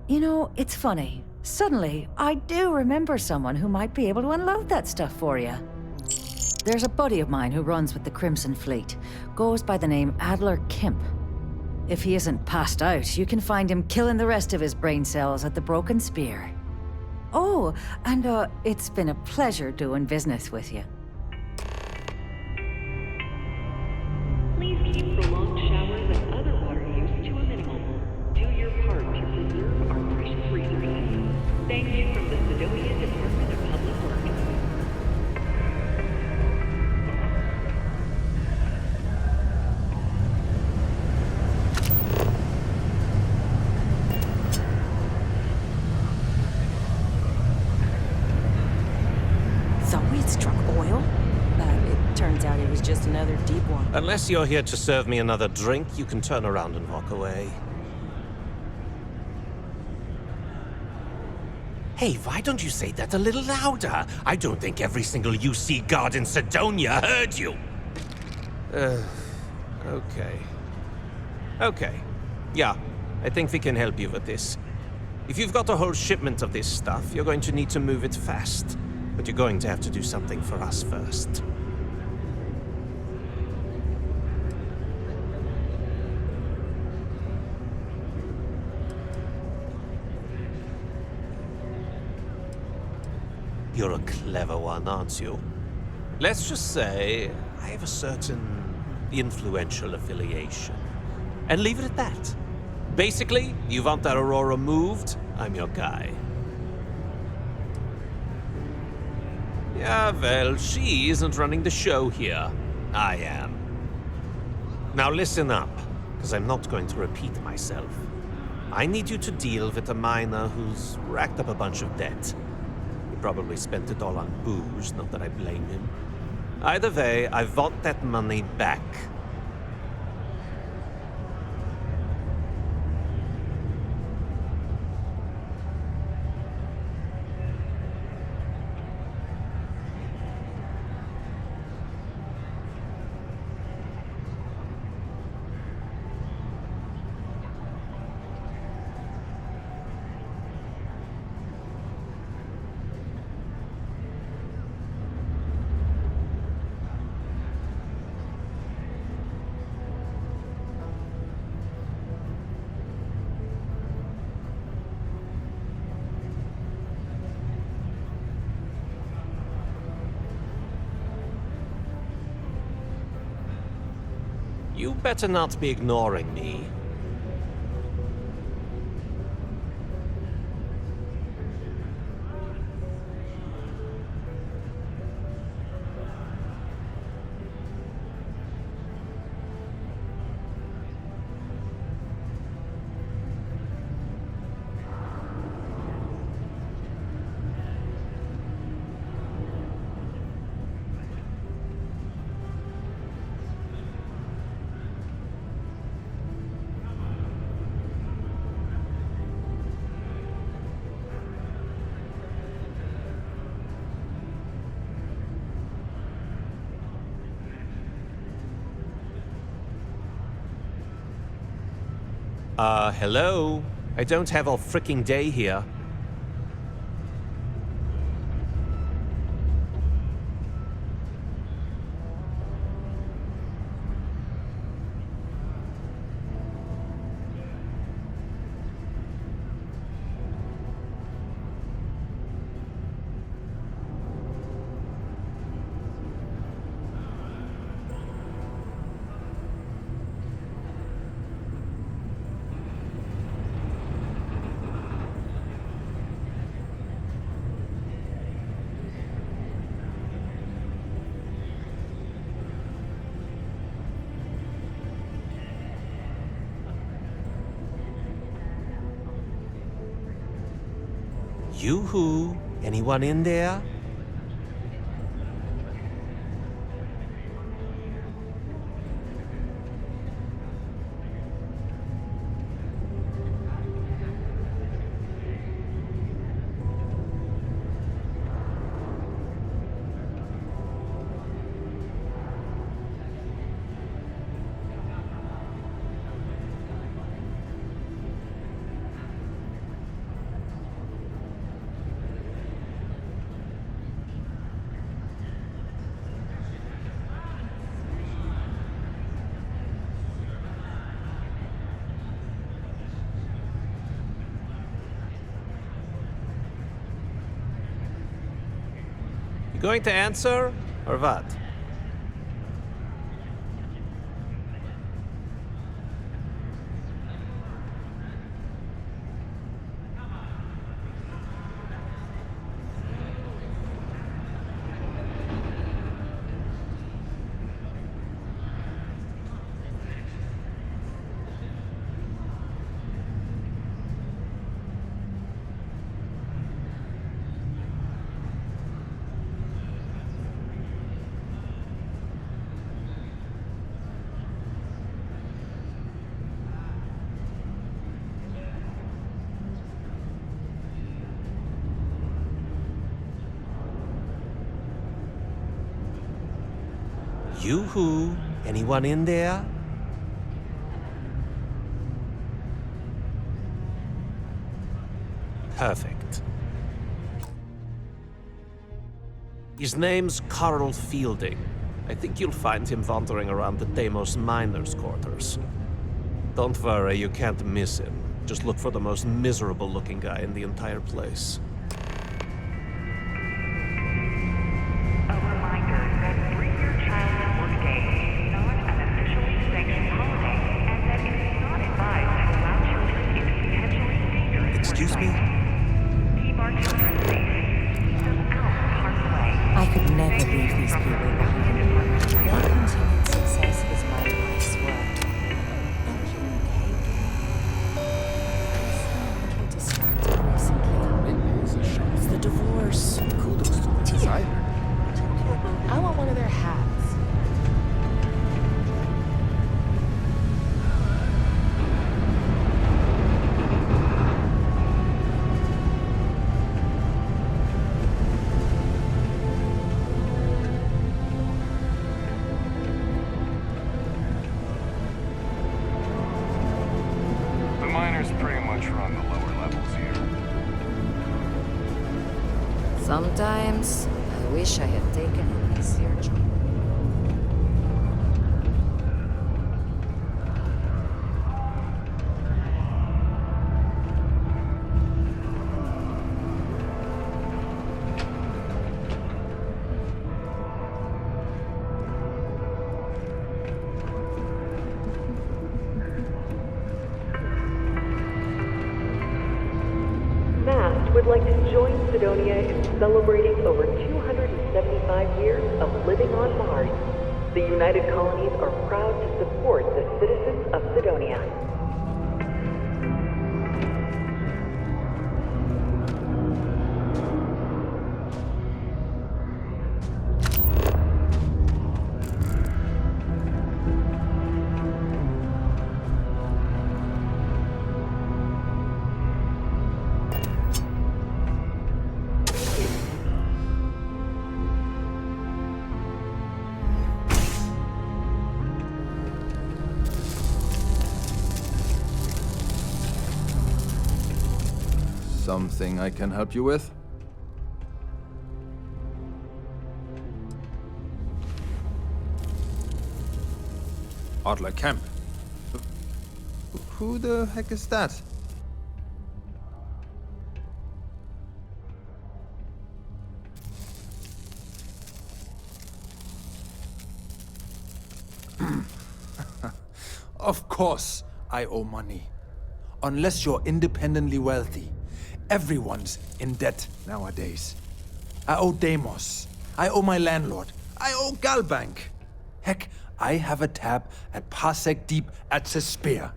You know, it's funny. Suddenly, I do remember someone who might be able to unload that stuff for you. There's a buddy of mine who runs with the Crimson Fleet, goes by the name Adler Kemp. If he isn't passed out, you can find him killing the rest of his brain cells at the Broken Spear. Oh, and it's been a pleasure doing business with you. Please keep prolonged showers and other water use to a minimum. Do your part to preserve our precious resources. Thank you from the Sidonia Department of Public Works. Struck oil? It turns out it was just another deep one. Unless you're here to serve me another drink, you can turn around and walk away. Hey, why don't you say that a little louder? I don't think every single UC guard in Sidonia heard you. Okay. Okay. Yeah, I think we can help you with this. If you've got a whole shipment of this stuff, you're going to need to move it fast. But you're going to have to do something for us first. You're a clever one, aren't you? Let's just say I have a certain influential affiliation. And leave it at that. Basically, you want that Aurora moved, I'm your guy. Yeah, well, she isn't running the show here. I am. Now listen up, because I'm not going to repeat myself. I need you to deal with a miner who's racked up a bunch of debt. He probably spent it all on booze, not that I blame him. Either way, I want that money back. You better not be ignoring me. Hello? I don't have all freaking day here. Yoo-hoo! Anyone in there? Going to answer, or what? Yoo-hoo! Anyone in there? Perfect. His name's Carl Fielding. I think you'll find him wandering around the Deimos miners' quarters. Don't worry, you can't miss him. Just look for the most miserable-looking guy in the entire place. Excuse me? I could never leave these people behind. Their continued success is my life's work. Distracted recently. It's the divorce. Kudos to the designer. I want one of their hats. The miners pretty much run the lower levels here. Sometimes I wish I had taken an easier job. Mast would like to join Sidonia in celebrating over 275 years of living on Mars. The United Colonies are proud to support the citizens of Sidonia. Something I can help you with? Adler Camp. Who the heck is that? Of course I owe money. Unless you're independently wealthy. Everyone's in debt nowadays. I owe Deimos. I owe my landlord. I owe Galbank. Heck, I have a tab at Parsec Deep at Cespear.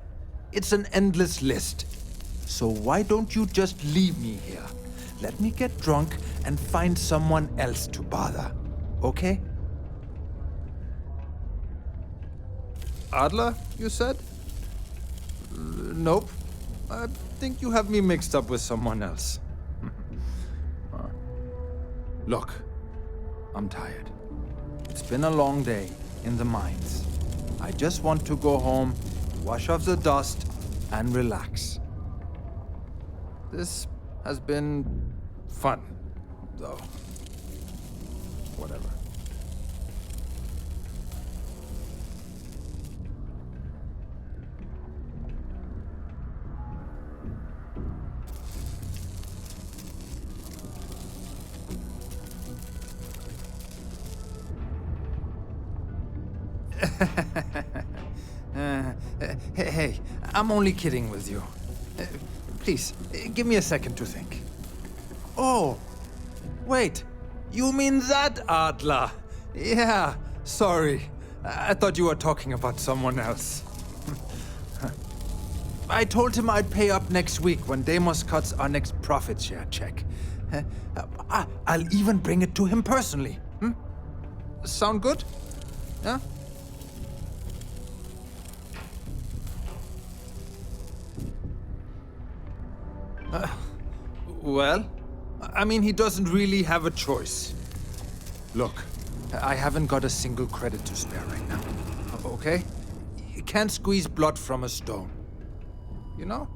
It's an endless list. So why don't you just leave me here? Let me get drunk and find someone else to bother. Okay? Adler, you said? Nope. I think you have me mixed up with someone else. Look, I'm tired. It's been a long day in the mines. I just want to go home, wash off the dust, and relax. This has been fun, though. Whatever. Hey, I'm only kidding with you. Please, give me a second to think. Oh, wait. You mean that, Adler? Yeah, sorry. I thought you were talking about someone else. I told him I'd pay up next week when Deimos cuts our next profit share check. I'll even bring it to him personally. Sound good? Yeah? Well, I mean, he doesn't really have a choice. Look, I haven't got a single credit to spare right now, okay? You can't squeeze blood from a stone. You know?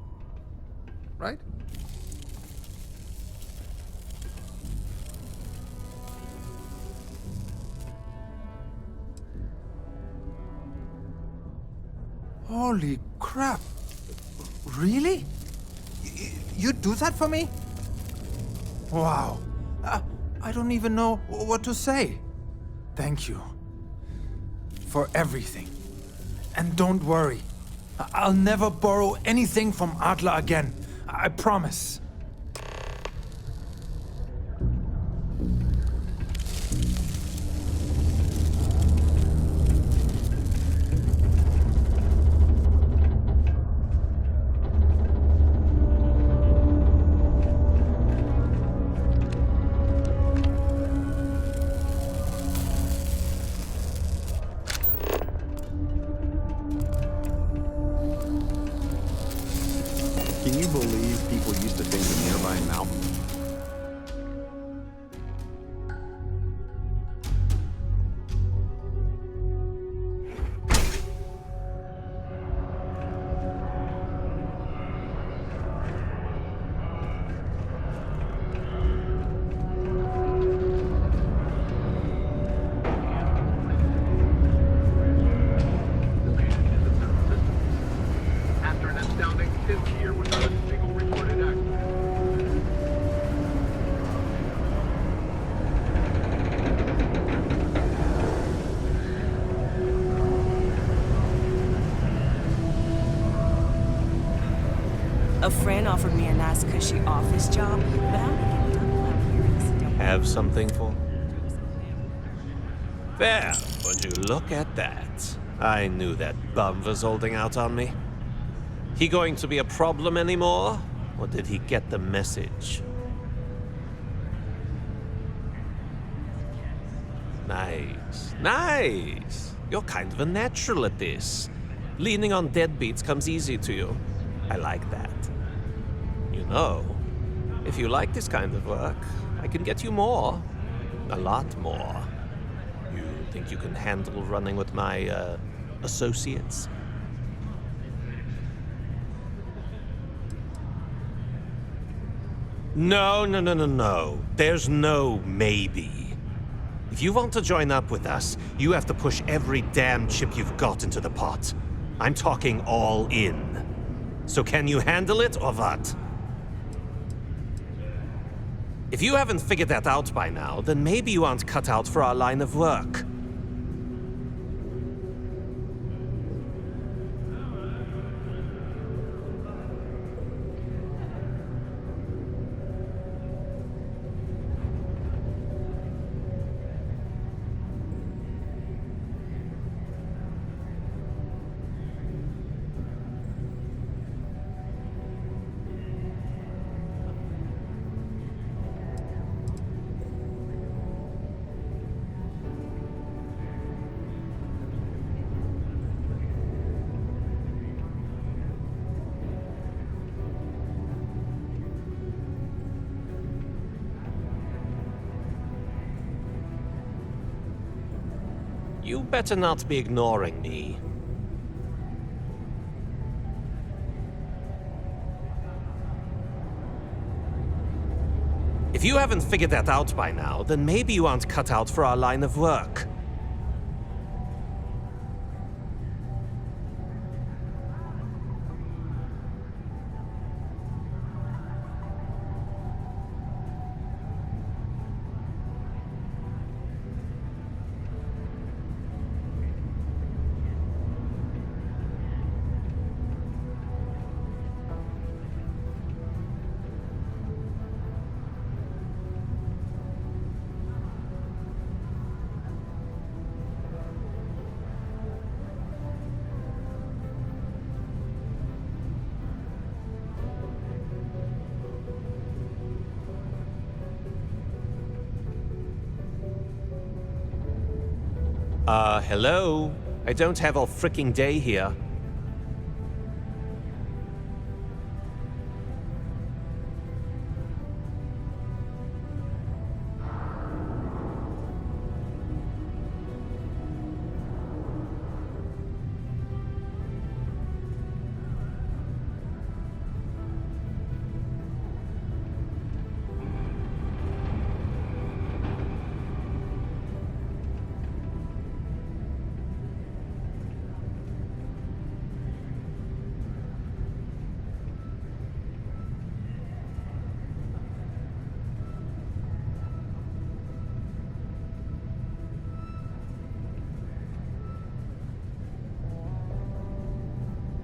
Right? Holy crap. Really? You'd do that for me? Wow. I don't even know what to say. Thank you. For everything. And don't worry. I'll never borrow anything from Adler again. I promise. Can you believe people used to think of nearby mountain? After an astounding 10th year without a single reported accident. A friend offered me a nice cushy office job, but I'm getting done out here in the Sedonia. Have something for? There, would you look at that? I knew that bum was holding out on me. He going to be a problem anymore? Or did he get the message? Nice, nice. You're kind of a natural at this. Leaning on deadbeats comes easy to you. I like that. You know, if you like this kind of work, I can get you more. A lot more. You think you can handle running with my, associates? No. There's no maybe. If you want to join up with us, you have to push every damn chip you've got into the pot. I'm talking all in. So can you handle it or what? If you haven't figured that out by now, then maybe you aren't cut out for our line of work. You better not be ignoring me. If you haven't figured that out by now, then maybe you aren't cut out for our line of work. Hello? I don't have all freaking day here.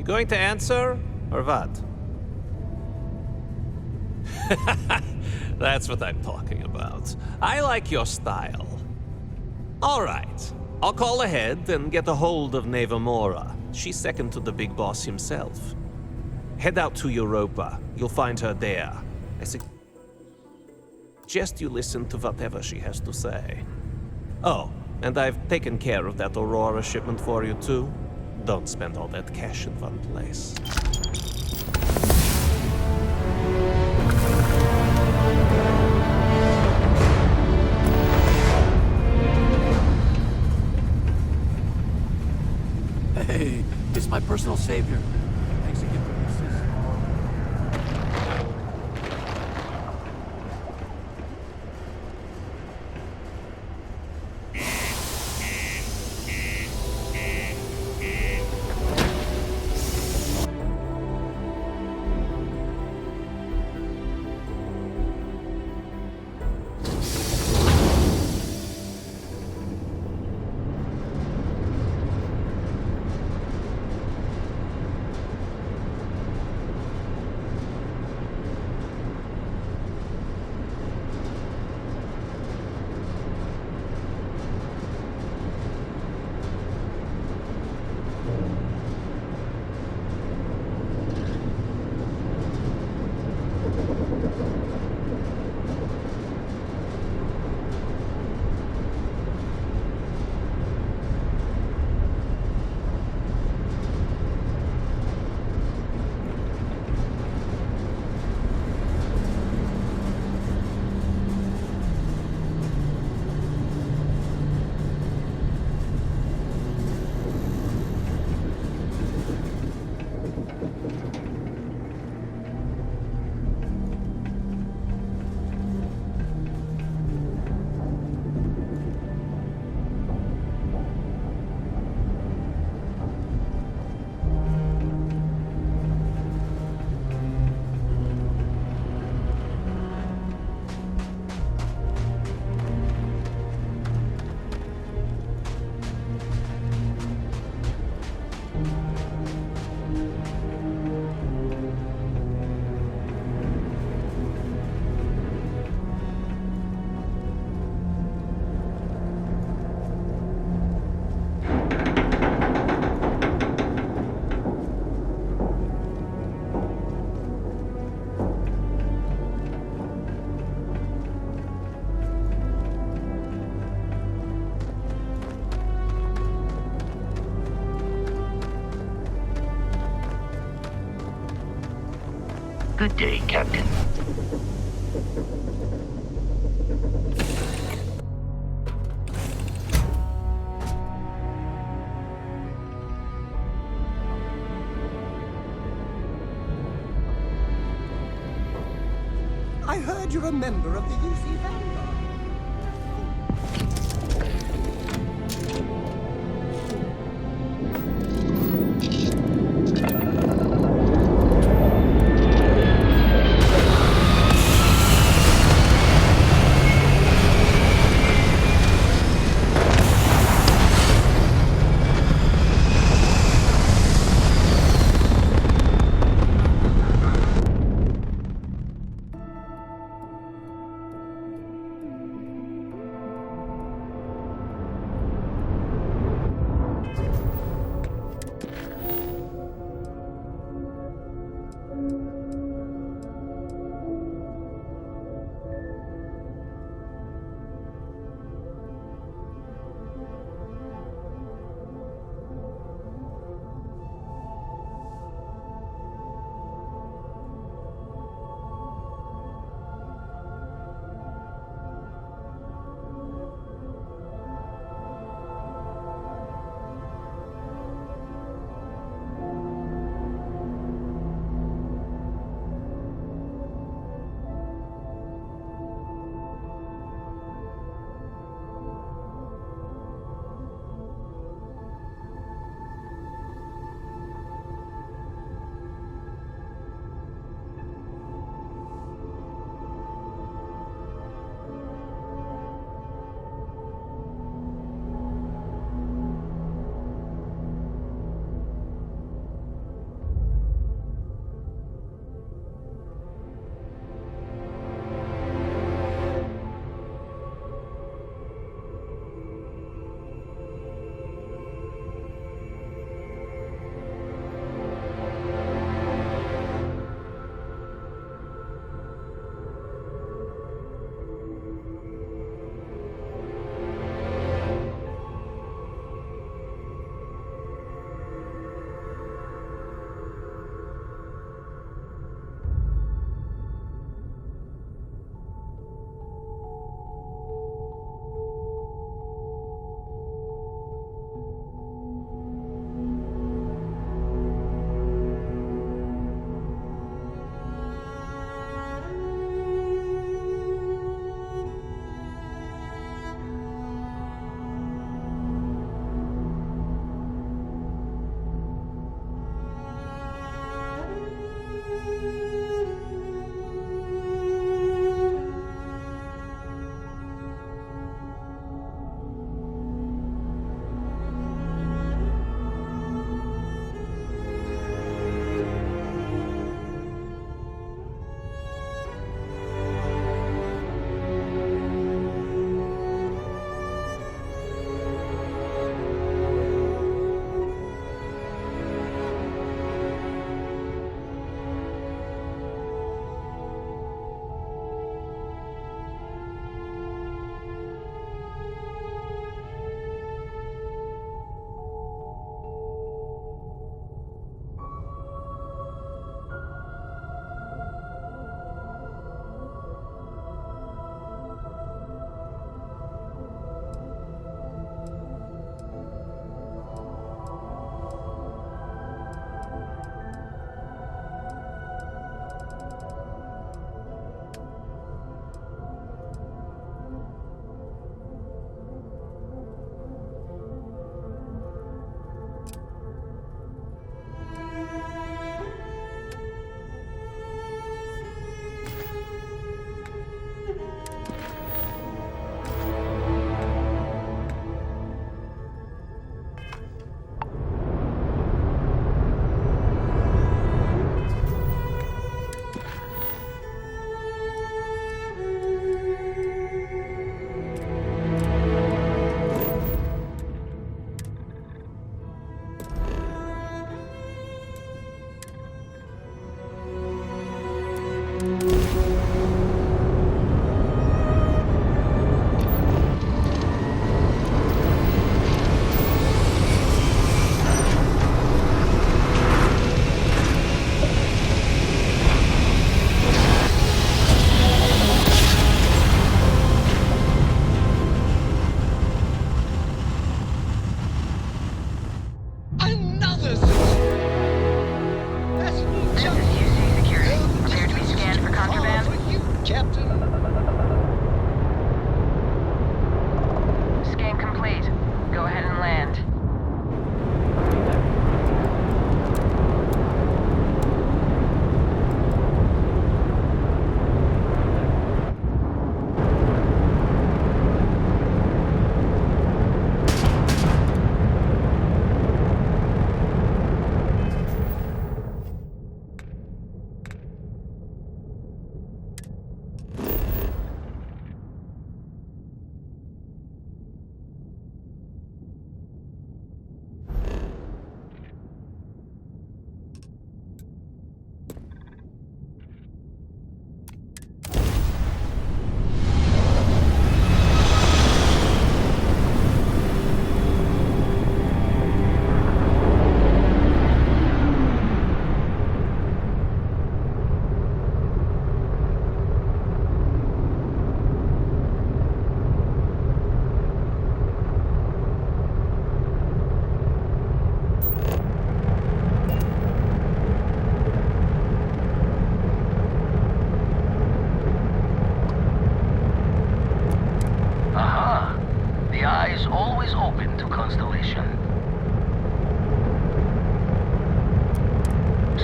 Going to answer, or what? That's what I'm talking about. I like your style. All right. I'll call ahead and get a hold of Nevamora. She's second to the big boss himself. Head out to Europa. You'll find her there. I suggest you listen to whatever she has to say. Oh, and I've taken care of that Aurora shipment for you too. Don't spend all that cash in one place. Hey, it's my personal savior. Thanks again for the assist. Good day, Captain. I heard you're a member of the UC Vanguard.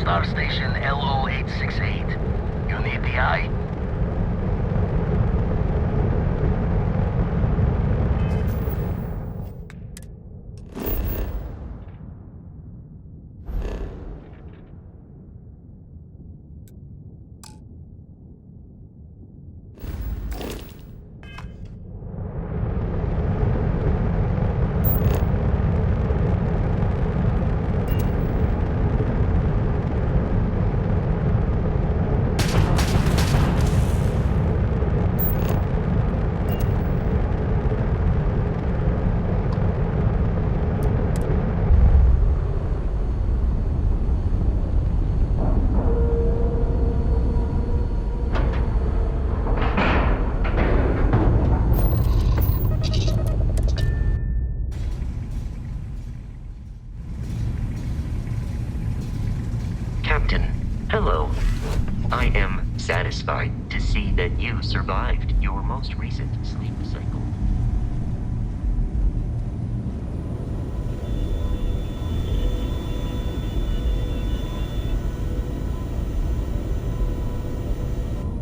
Star Station LO868. You need the eye? Captain, hello. I am satisfied to see that you survived your most recent sleep cycle.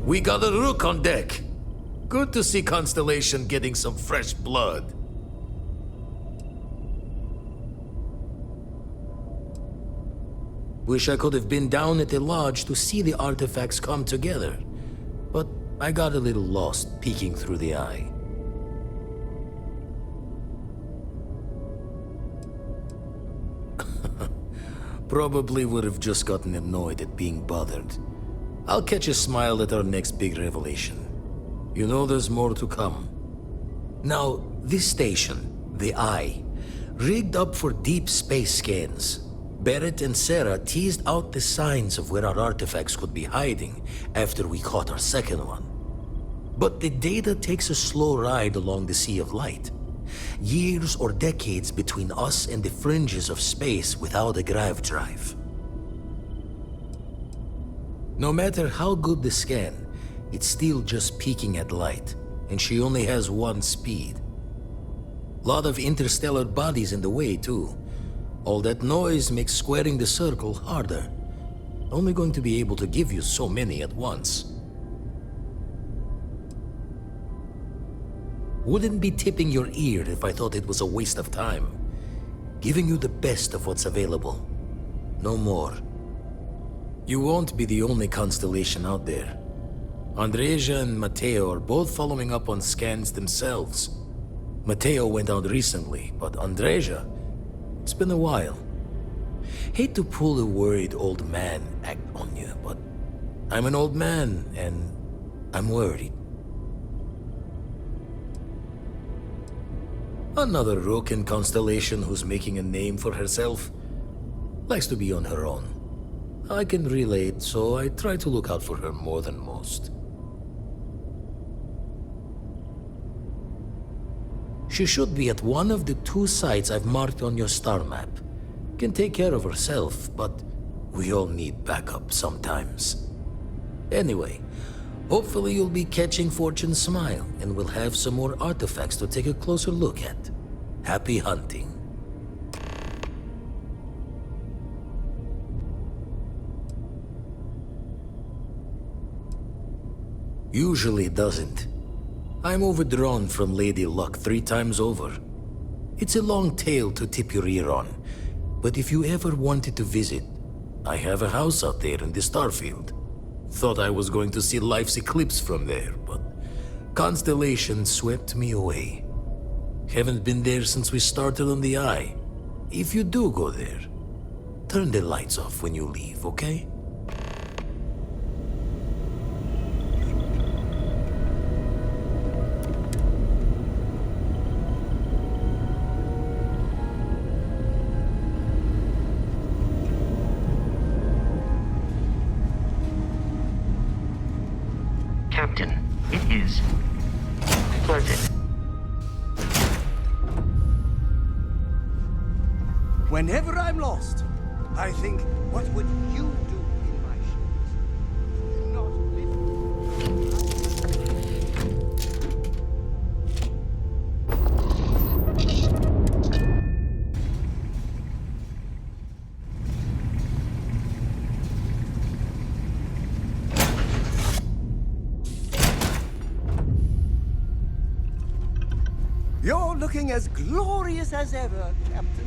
We got a rook on deck. Good to see Constellation getting some fresh blood. Wish I could have been down at the lodge to see the artifacts come together. But I got a little lost peeking through the eye. Probably would have just gotten annoyed at being bothered. I'll catch a smile at our next big revelation. You know there's more to come. Now, this station, the Eye, rigged up for deep space scans. Barrett and Sarah teased out the signs of where our artifacts could be hiding after we caught our second one. But the data takes a slow ride along the Sea of Light. Years or decades between us and the fringes of space without a grav drive. No matter how good the scan, it's still just peeking at light, and she only has one speed. Lot of interstellar bodies in the way, too. All that noise makes squaring the circle harder. Only going to be able to give you so many at once. Wouldn't be tipping your ear if I thought it was a waste of time. Giving you the best of what's available. No more. You won't be the only constellation out there. Andreja and Matteo are both following up on scans themselves. Matteo went out recently, but Andreja, it's been a while. Hate to pull a worried old man act on you, but I'm an old man, and I'm worried. Another rook in Constellation who's making a name for herself. Likes to be on her own. I can relate, so I try to look out for her more than most. She should be at one of the 2 sites I've marked on your star map. Can take care of herself, but we all need backup sometimes. Anyway, hopefully you'll be catching Fortune's smile, and we'll have some more artifacts to take a closer look at. Happy hunting. Usually it doesn't. I'm overdrawn from Lady Luck 3 times over. It's a long tale to tip your ear on, but if you ever wanted to visit, I have a house out there in the Starfield. Thought I was going to see life's eclipse from there, but Constellation swept me away. Haven't been there since we started on the Eye. If you do go there, turn the lights off when you leave, okay? Captain, it is pleasant. Whenever I'm lost, I think, what would you do in my shoes? Do not looking as glorious as ever, Captain.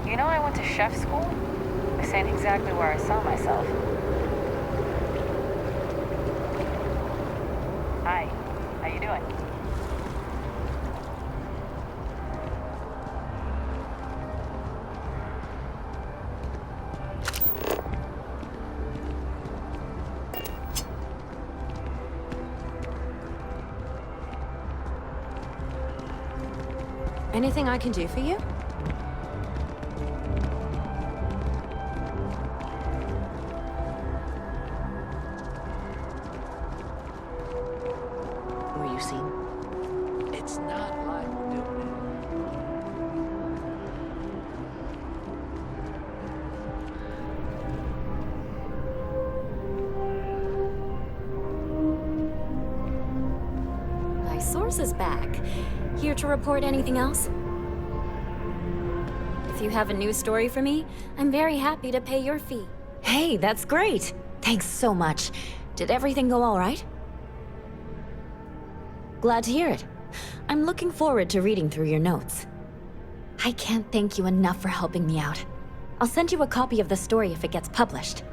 You know I went to chef school? This ain't exactly where I saw myself. Hi, how you doing? Anything I can do for you? Were you seen? It's not like we're doing it. My source is back. Here to report anything else? If you have a news story for me, I'm very happy to pay your fee. Hey, that's great. Thanks so much. Did everything go all right? Glad to hear it. I'm looking forward to reading through your notes. I can't thank you enough for helping me out. I'll send you a copy of the story if it gets published.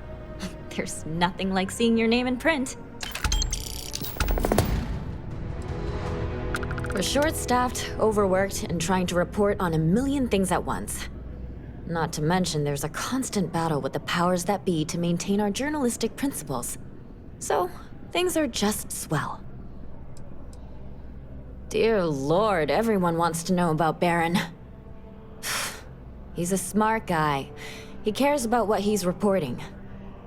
There's nothing like seeing your name in print. We're short-staffed, overworked, and trying to report on a million things at once. Not to mention there's a constant battle with the powers that be to maintain our journalistic principles. So, things are just swell. Dear Lord, everyone wants to know about Baron. He's a smart guy. He cares about what he's reporting.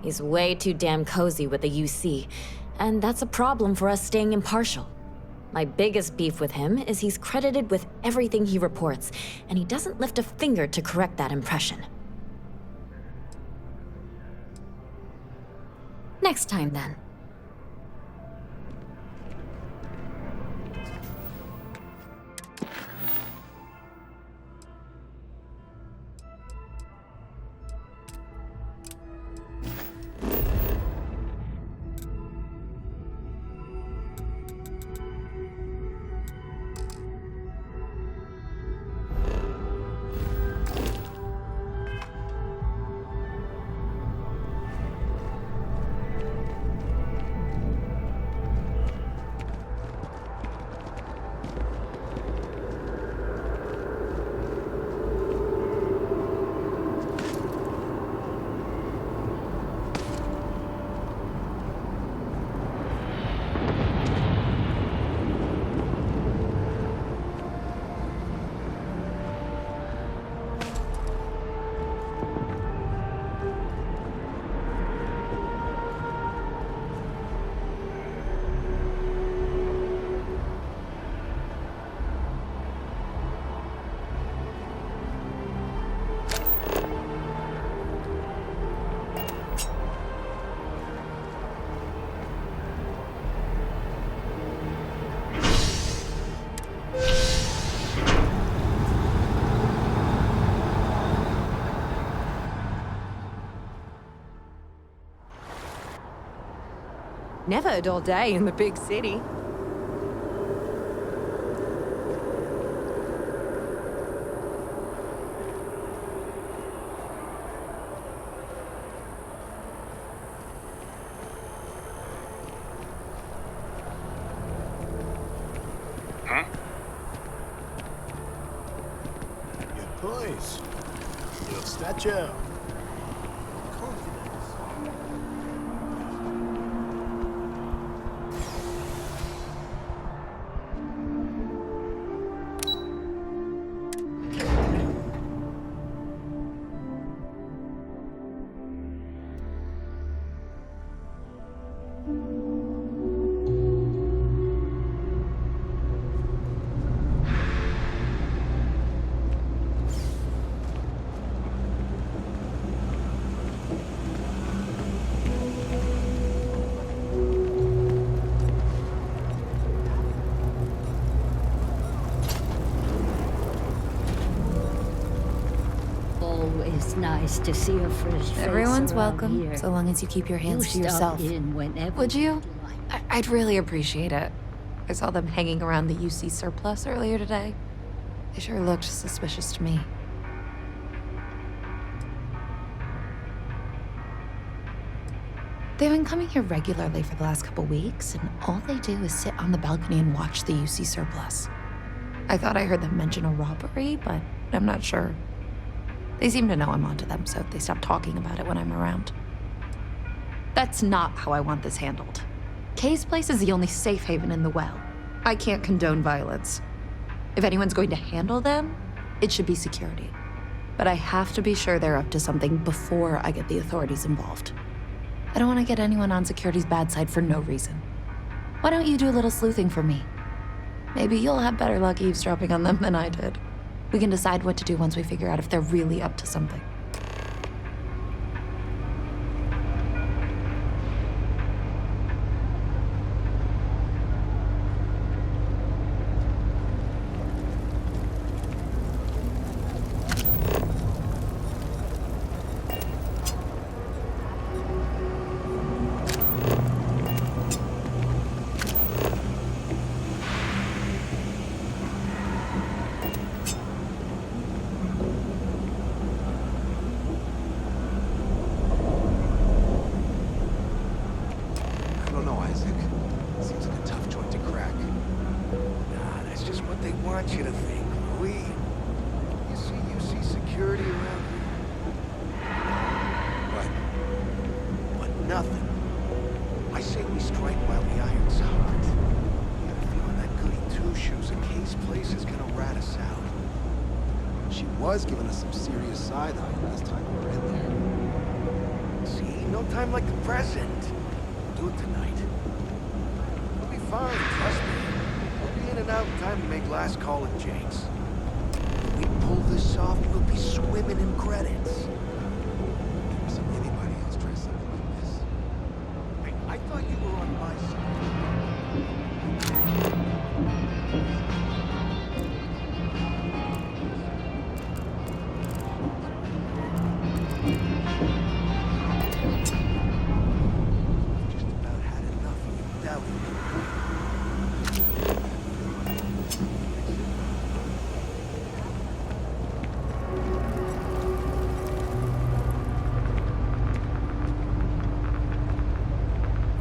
He's way too damn cozy with the UC, and that's a problem for us staying impartial. My biggest beef with him is he's credited with everything he reports, and he doesn't lift a finger to correct that impression. Next time, then. Never a dull day in the big city. Poise. Your stature. Always nice to see a fresh face Everyone's around welcome, here. so long as you keep your hands to You yourself. stop in whenever Would you? I'd really appreciate it. I saw them hanging around the UC surplus earlier today. They sure looked suspicious to me. They've been coming here regularly for the last couple weeks, and all they do is sit on the balcony and watch the UC surplus. I thought I heard them mention a robbery, but I'm not sure. They seem to know I'm onto them, so they stop talking about it when I'm around. That's not how I want this handled. Kay's place is the only safe haven in the well. I can't condone violence. If anyone's going to handle them, it should be security. But I have to be sure they're up to something before I get the authorities involved. I don't want to get anyone on security's bad side for no reason. Why don't you do a little sleuthing for me? Maybe you'll have better luck eavesdropping on them than I did. We can decide what to do once we figure out if they're really up to something. I don't know, Isaac. Seems like a tough joint to crack. Nah, that's just what they want you to think, Louis. You see security around here? But nothing. I say we strike while the iron's hot. I got a feeling that goody two-shoes at Kay's place is gonna rat us out. She was giving us some serious side-eye last time we were in there. See, no time like the present. Do it tonight. We'll be fine, trust me. We'll be in and out in time to make last call at Jake's. When we pull this off, we'll be swimming in credits. Never seen anybody else dress something like this. Hey, I thought you were on my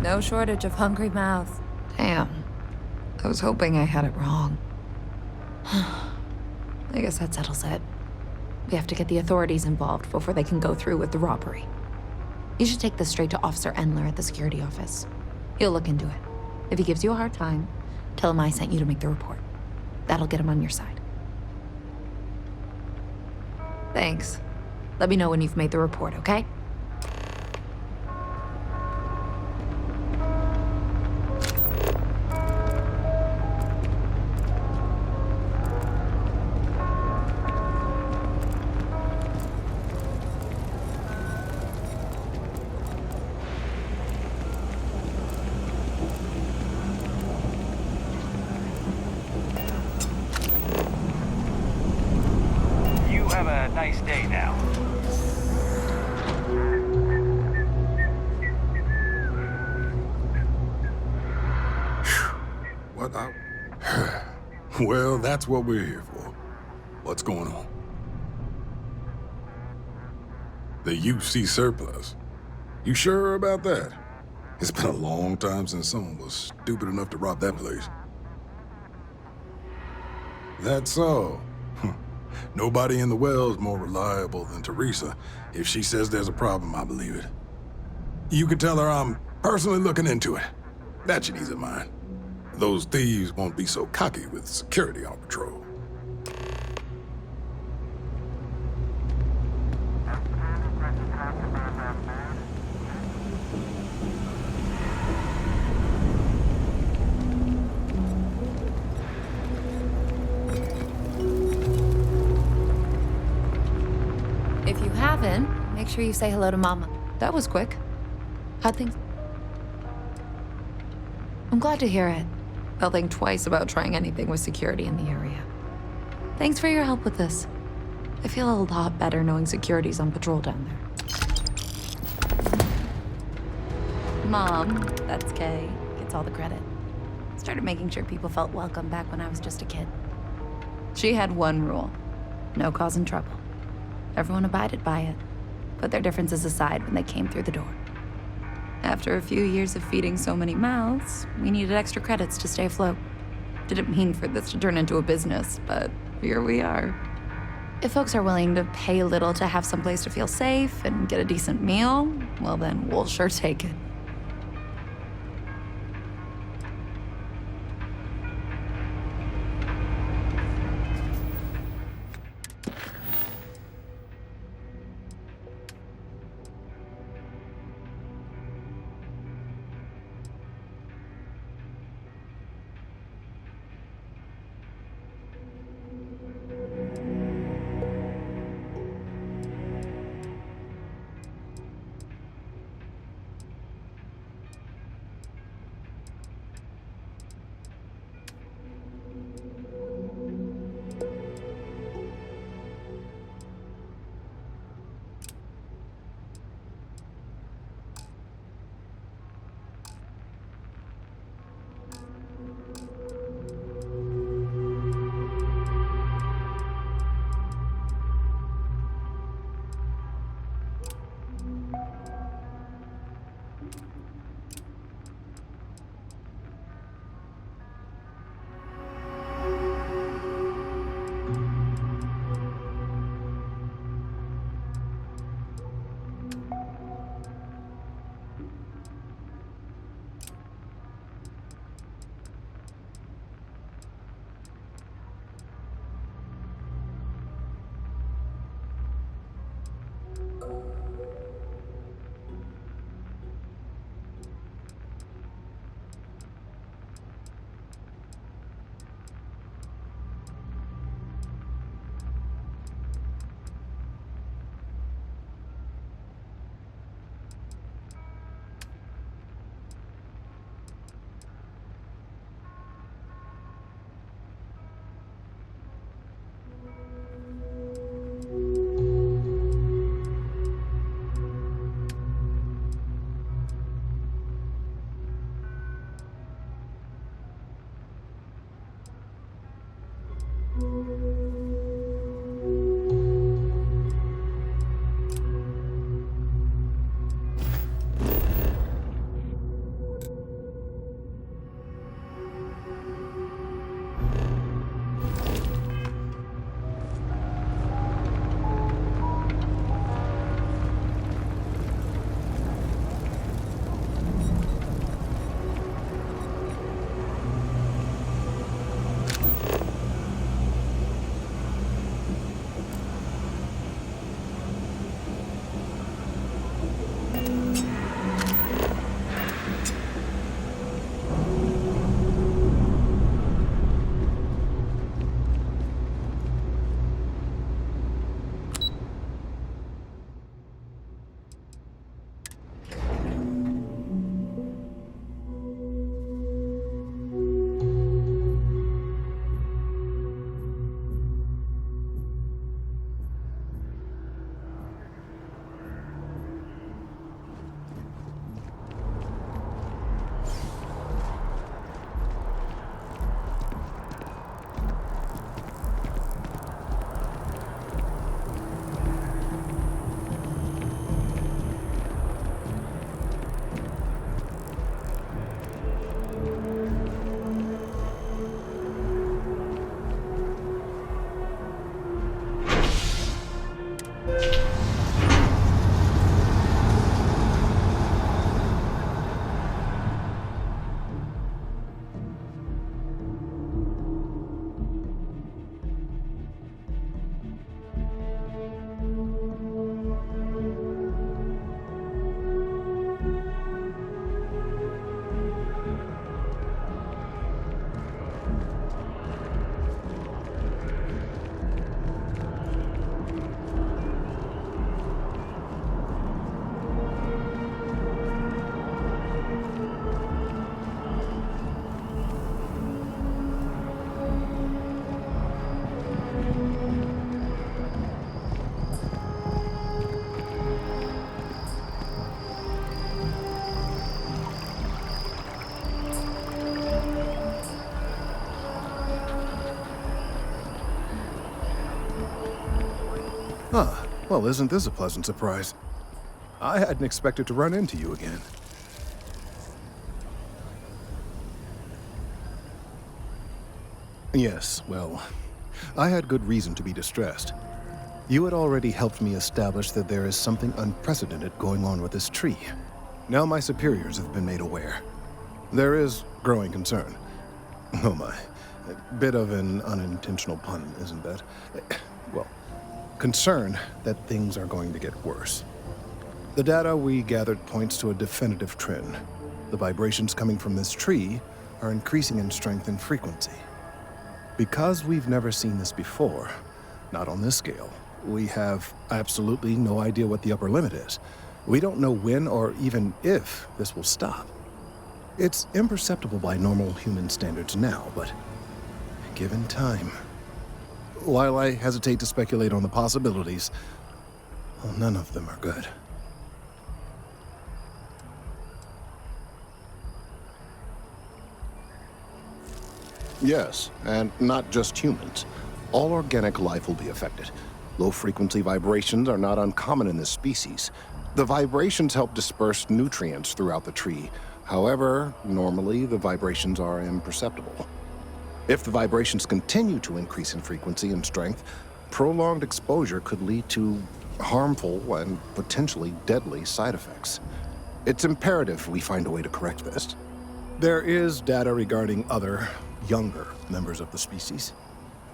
No shortage of hungry mouths. Damn. I was hoping I had it wrong. I guess that settles it. We have to get the authorities involved before they can go through with the robbery. You should take this straight to Officer Endler at the security office. He'll look into it. If he gives you a hard time, tell him I sent you to make the report. That'll get him on your side. Thanks. Let me know when you've made the report, okay? You have a nice day now. What? Well, that's what we're here for. What's going on? The UC surplus. You sure about that? It's been a long time since someone was stupid enough to rob that place. That's so. Nobody in the well's more reliable than Teresa. If she says there's a problem, I believe it. You can tell her I'm personally looking into it. That should ease her mind. Those thieves won't be so cocky with security on patrol. If you haven't, make sure you say hello to Mama. That was quick. How'd things... I'm glad to hear it. I'll think twice about trying anything with security in the area. Thanks for your help with this. I feel a lot better knowing security's on patrol down there. Mom, that's Kay, gets all the credit. Started making sure people felt welcome back when I was just a kid. She had one rule: no causing trouble. Everyone abided by it, put their differences aside when they came through the door. After a few years of feeding so many mouths, we needed extra credits to stay afloat. Didn't mean for this to turn into a business, but here we are. If folks are willing to pay a little to have someplace to feel safe and get a decent meal, well then, we'll sure take it. Ah, well, isn't this a pleasant surprise? I hadn't expected to run into you again. Yes, well, I had good reason to be distressed. You had already helped me establish that there is something unprecedented going on with this tree. Now my superiors have been made aware. There is growing concern. Oh my, a bit of an unintentional pun, isn't that? Well, concern that things are going to get worse. The data we gathered points to a definitive trend. The vibrations coming from this tree are increasing in strength and frequency. Because we've never seen this before, not on this scale, we have absolutely no idea what the upper limit is. We don't know when or even if this will stop. It's imperceptible by normal human standards now, but given time. While I hesitate to speculate on the possibilities, well, none of them are good. Yes, and not just humans. All organic life will be affected. Low-frequency vibrations are not uncommon in this species. The vibrations help disperse nutrients throughout the tree. However, normally the vibrations are imperceptible. If the vibrations continue to increase in frequency and strength, prolonged exposure could lead to harmful and potentially deadly side effects. It's imperative we find a way to correct this. There is data regarding other, younger members of the species.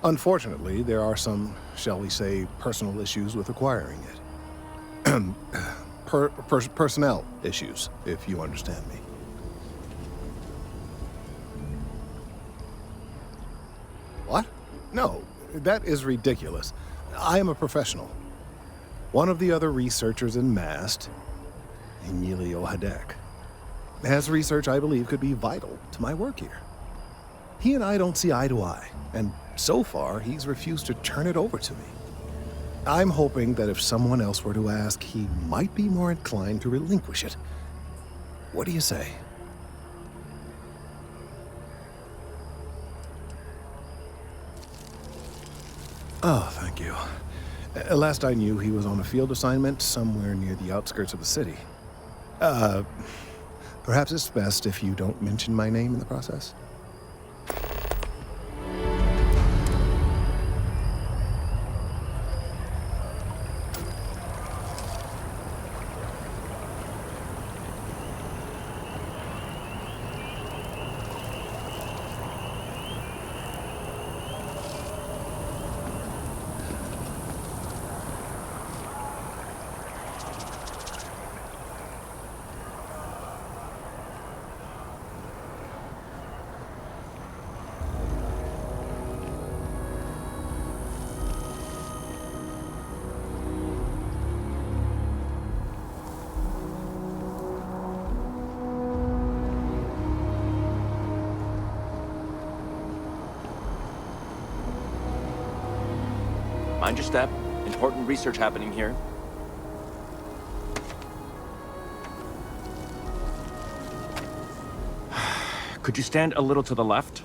Unfortunately, there are some, shall we say, personal issues with acquiring it. Personnel issues, if you understand me. What? No, that is ridiculous. I am a professional. One of the other researchers in MAST, Emilio Hadek, has research I believe could be vital to my work here. He and I don't see eye to eye, and so far he's refused to turn it over to me. I'm hoping that if someone else were to ask, he might be more inclined to relinquish it. What do you say? Oh, thank you. Last I knew, he was on a field assignment somewhere near the outskirts of the city. Perhaps it's best if you don't mention my name in the process? Mind your step. Important research happening here. Could you stand a little to the left?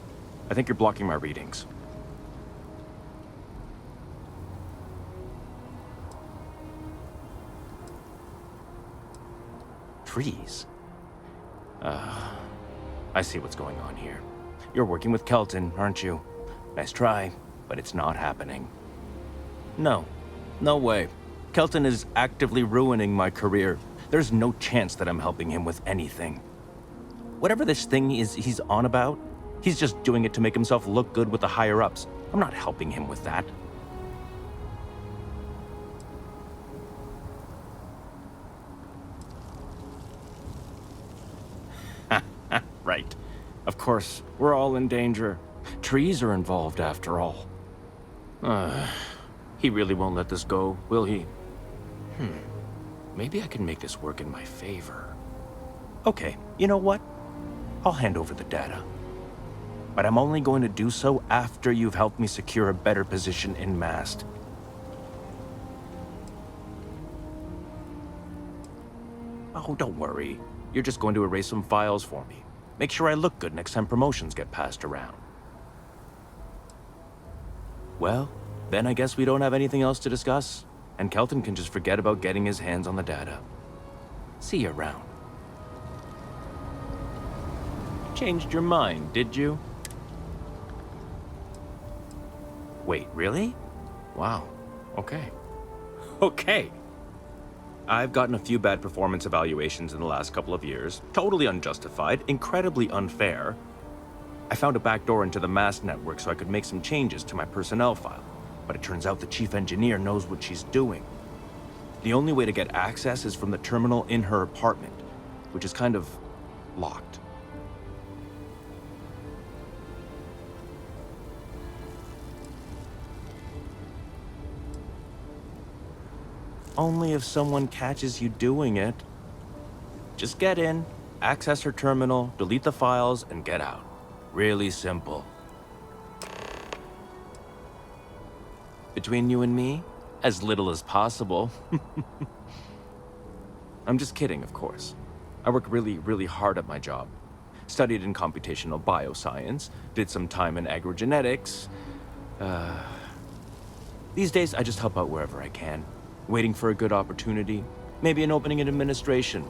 I think you're blocking my readings. Trees? I see what's going on here. You're working with Kelton, aren't you? Nice try, but it's not happening. No. No way. Kelton is actively ruining my career. There's no chance that I'm helping him with anything. Whatever this thing is he's on about, he's just doing it to make himself look good with the higher-ups. I'm not helping him with that. Right. Of course, we're all in danger. Trees are involved after all. He really won't let this go, will he? Maybe I can make this work in my favor. Okay, you know what? I'll hand over the data. But I'm only going to do so after you've helped me secure a better position in MAST. Oh, don't worry. You're just going to erase some files for me. Make sure I look good next time promotions get passed around. Well, then I guess we don't have anything else to discuss. and Kelton can just forget about getting his hands on the data. See you around. Changed your mind, did you? Wait, really? Wow. Okay. Okay. I've gotten a few bad performance evaluations in the last couple of years. Totally unjustified, incredibly unfair. I found a backdoor into the mass network so I could make some changes to my personnel file. But it turns out the chief engineer knows what she's doing. The only way to get access is from the terminal in her apartment, which is kind of locked. Only if someone catches you doing it. Just get in, access her terminal, delete the files, and get out. Really simple. Between you and me, as little as possible. I'm just kidding, of course. I work really, really hard at my job. Studied in computational bioscience, did some time in agrogenetics. These days, I just help out wherever I can. Waiting for a good opportunity, maybe an opening in administration.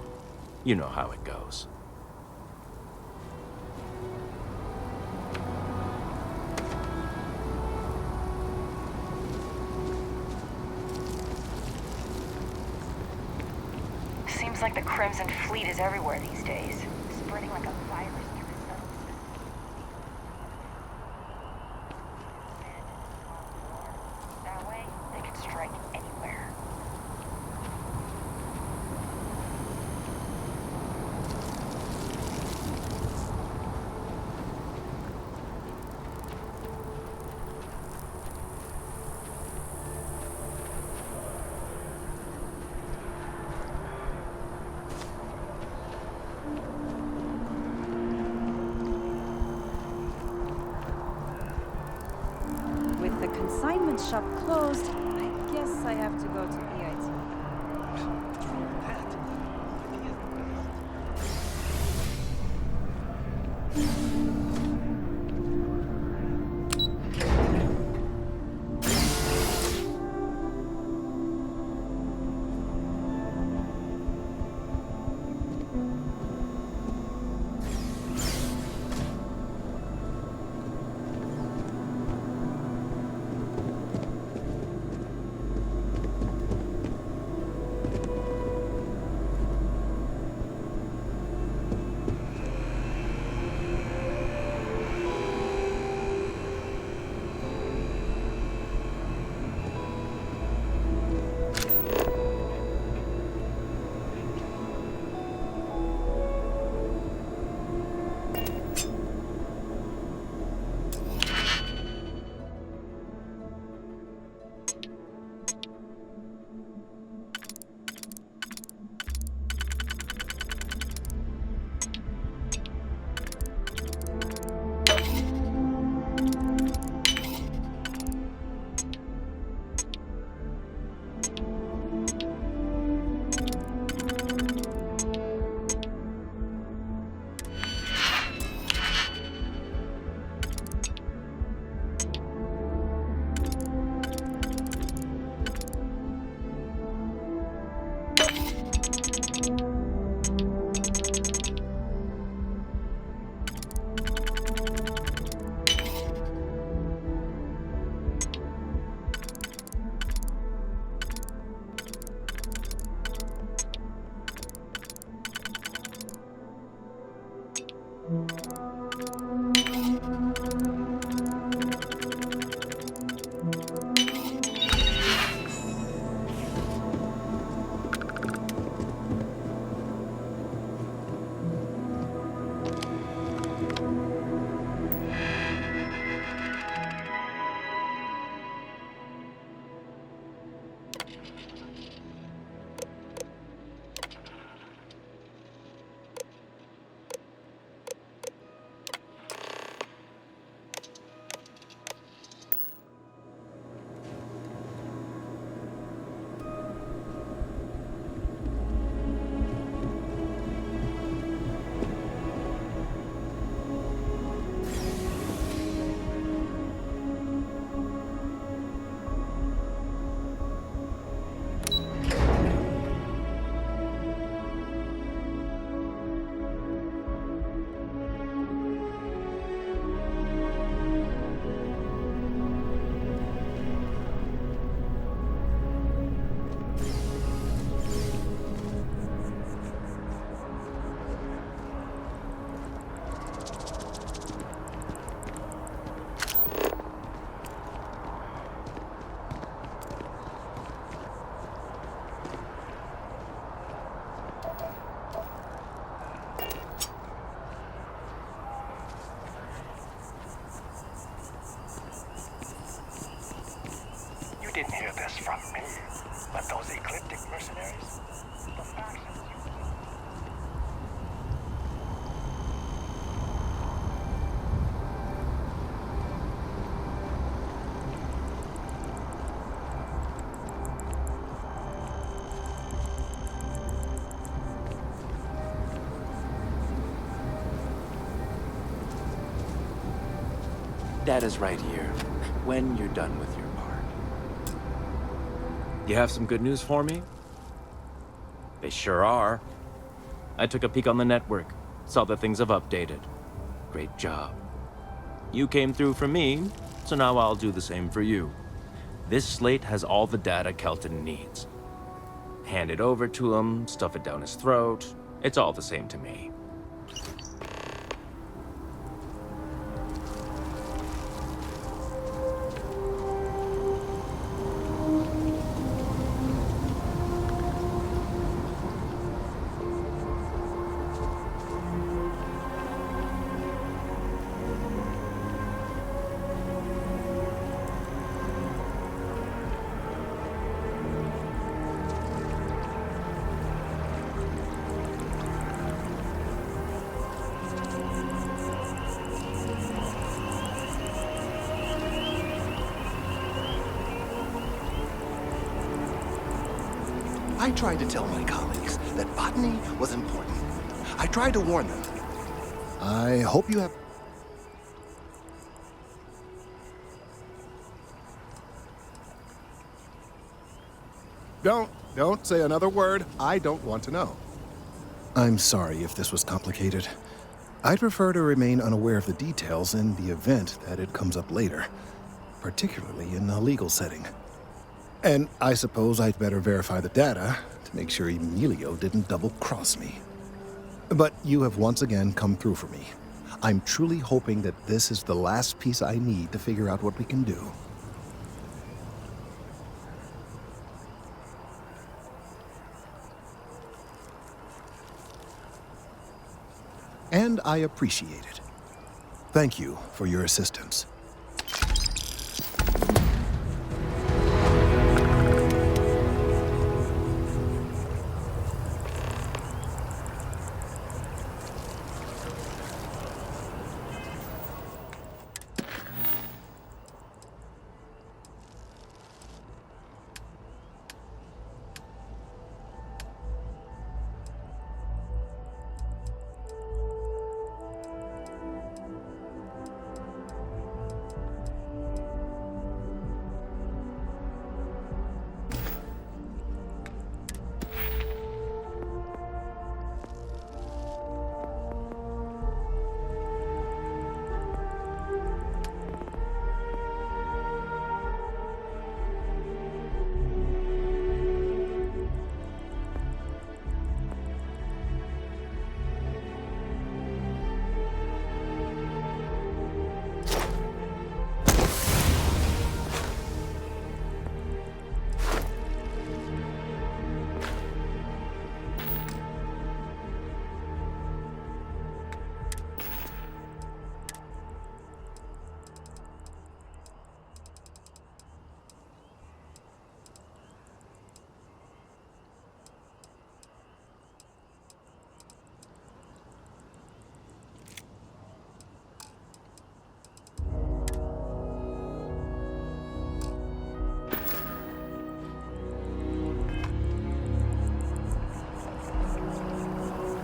You know how it goes. Seems like the Crimson Fleet is everywhere these days, spreading like a virus through the settlements. That way, they can strike anywhere. With the consignment shop closed, I guess I have to go to EIT. us from me. But those ecliptic mercenaries, the factions you... Data's right here, when you're done with your part. You have some good news for me? They sure are. I took a peek on the network, saw that things have updated. Great job. You came through for me, so now I'll do the same for you. This slate has all the data Kelton needs. Hand it over to him, stuff it down his throat. It's all the same to me. I tried to tell my colleagues that botany was important. I tried to warn them. I hope you have... Don't say another word. I don't want to know. I'm sorry if this was complicated. I'd prefer to remain unaware of the details in the event that it comes up later, particularly in a legal setting. And I suppose I'd better verify the data to make sure Emilio didn't double-cross me. But you have once again come through for me. I'm truly hoping that this is the last piece I need to figure out what we can do. And I appreciate it. Thank you for your assistance.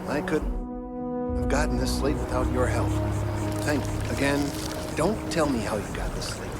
I couldn't have gotten this slate without your help. Thank you. Again, don't tell me how you got this slate.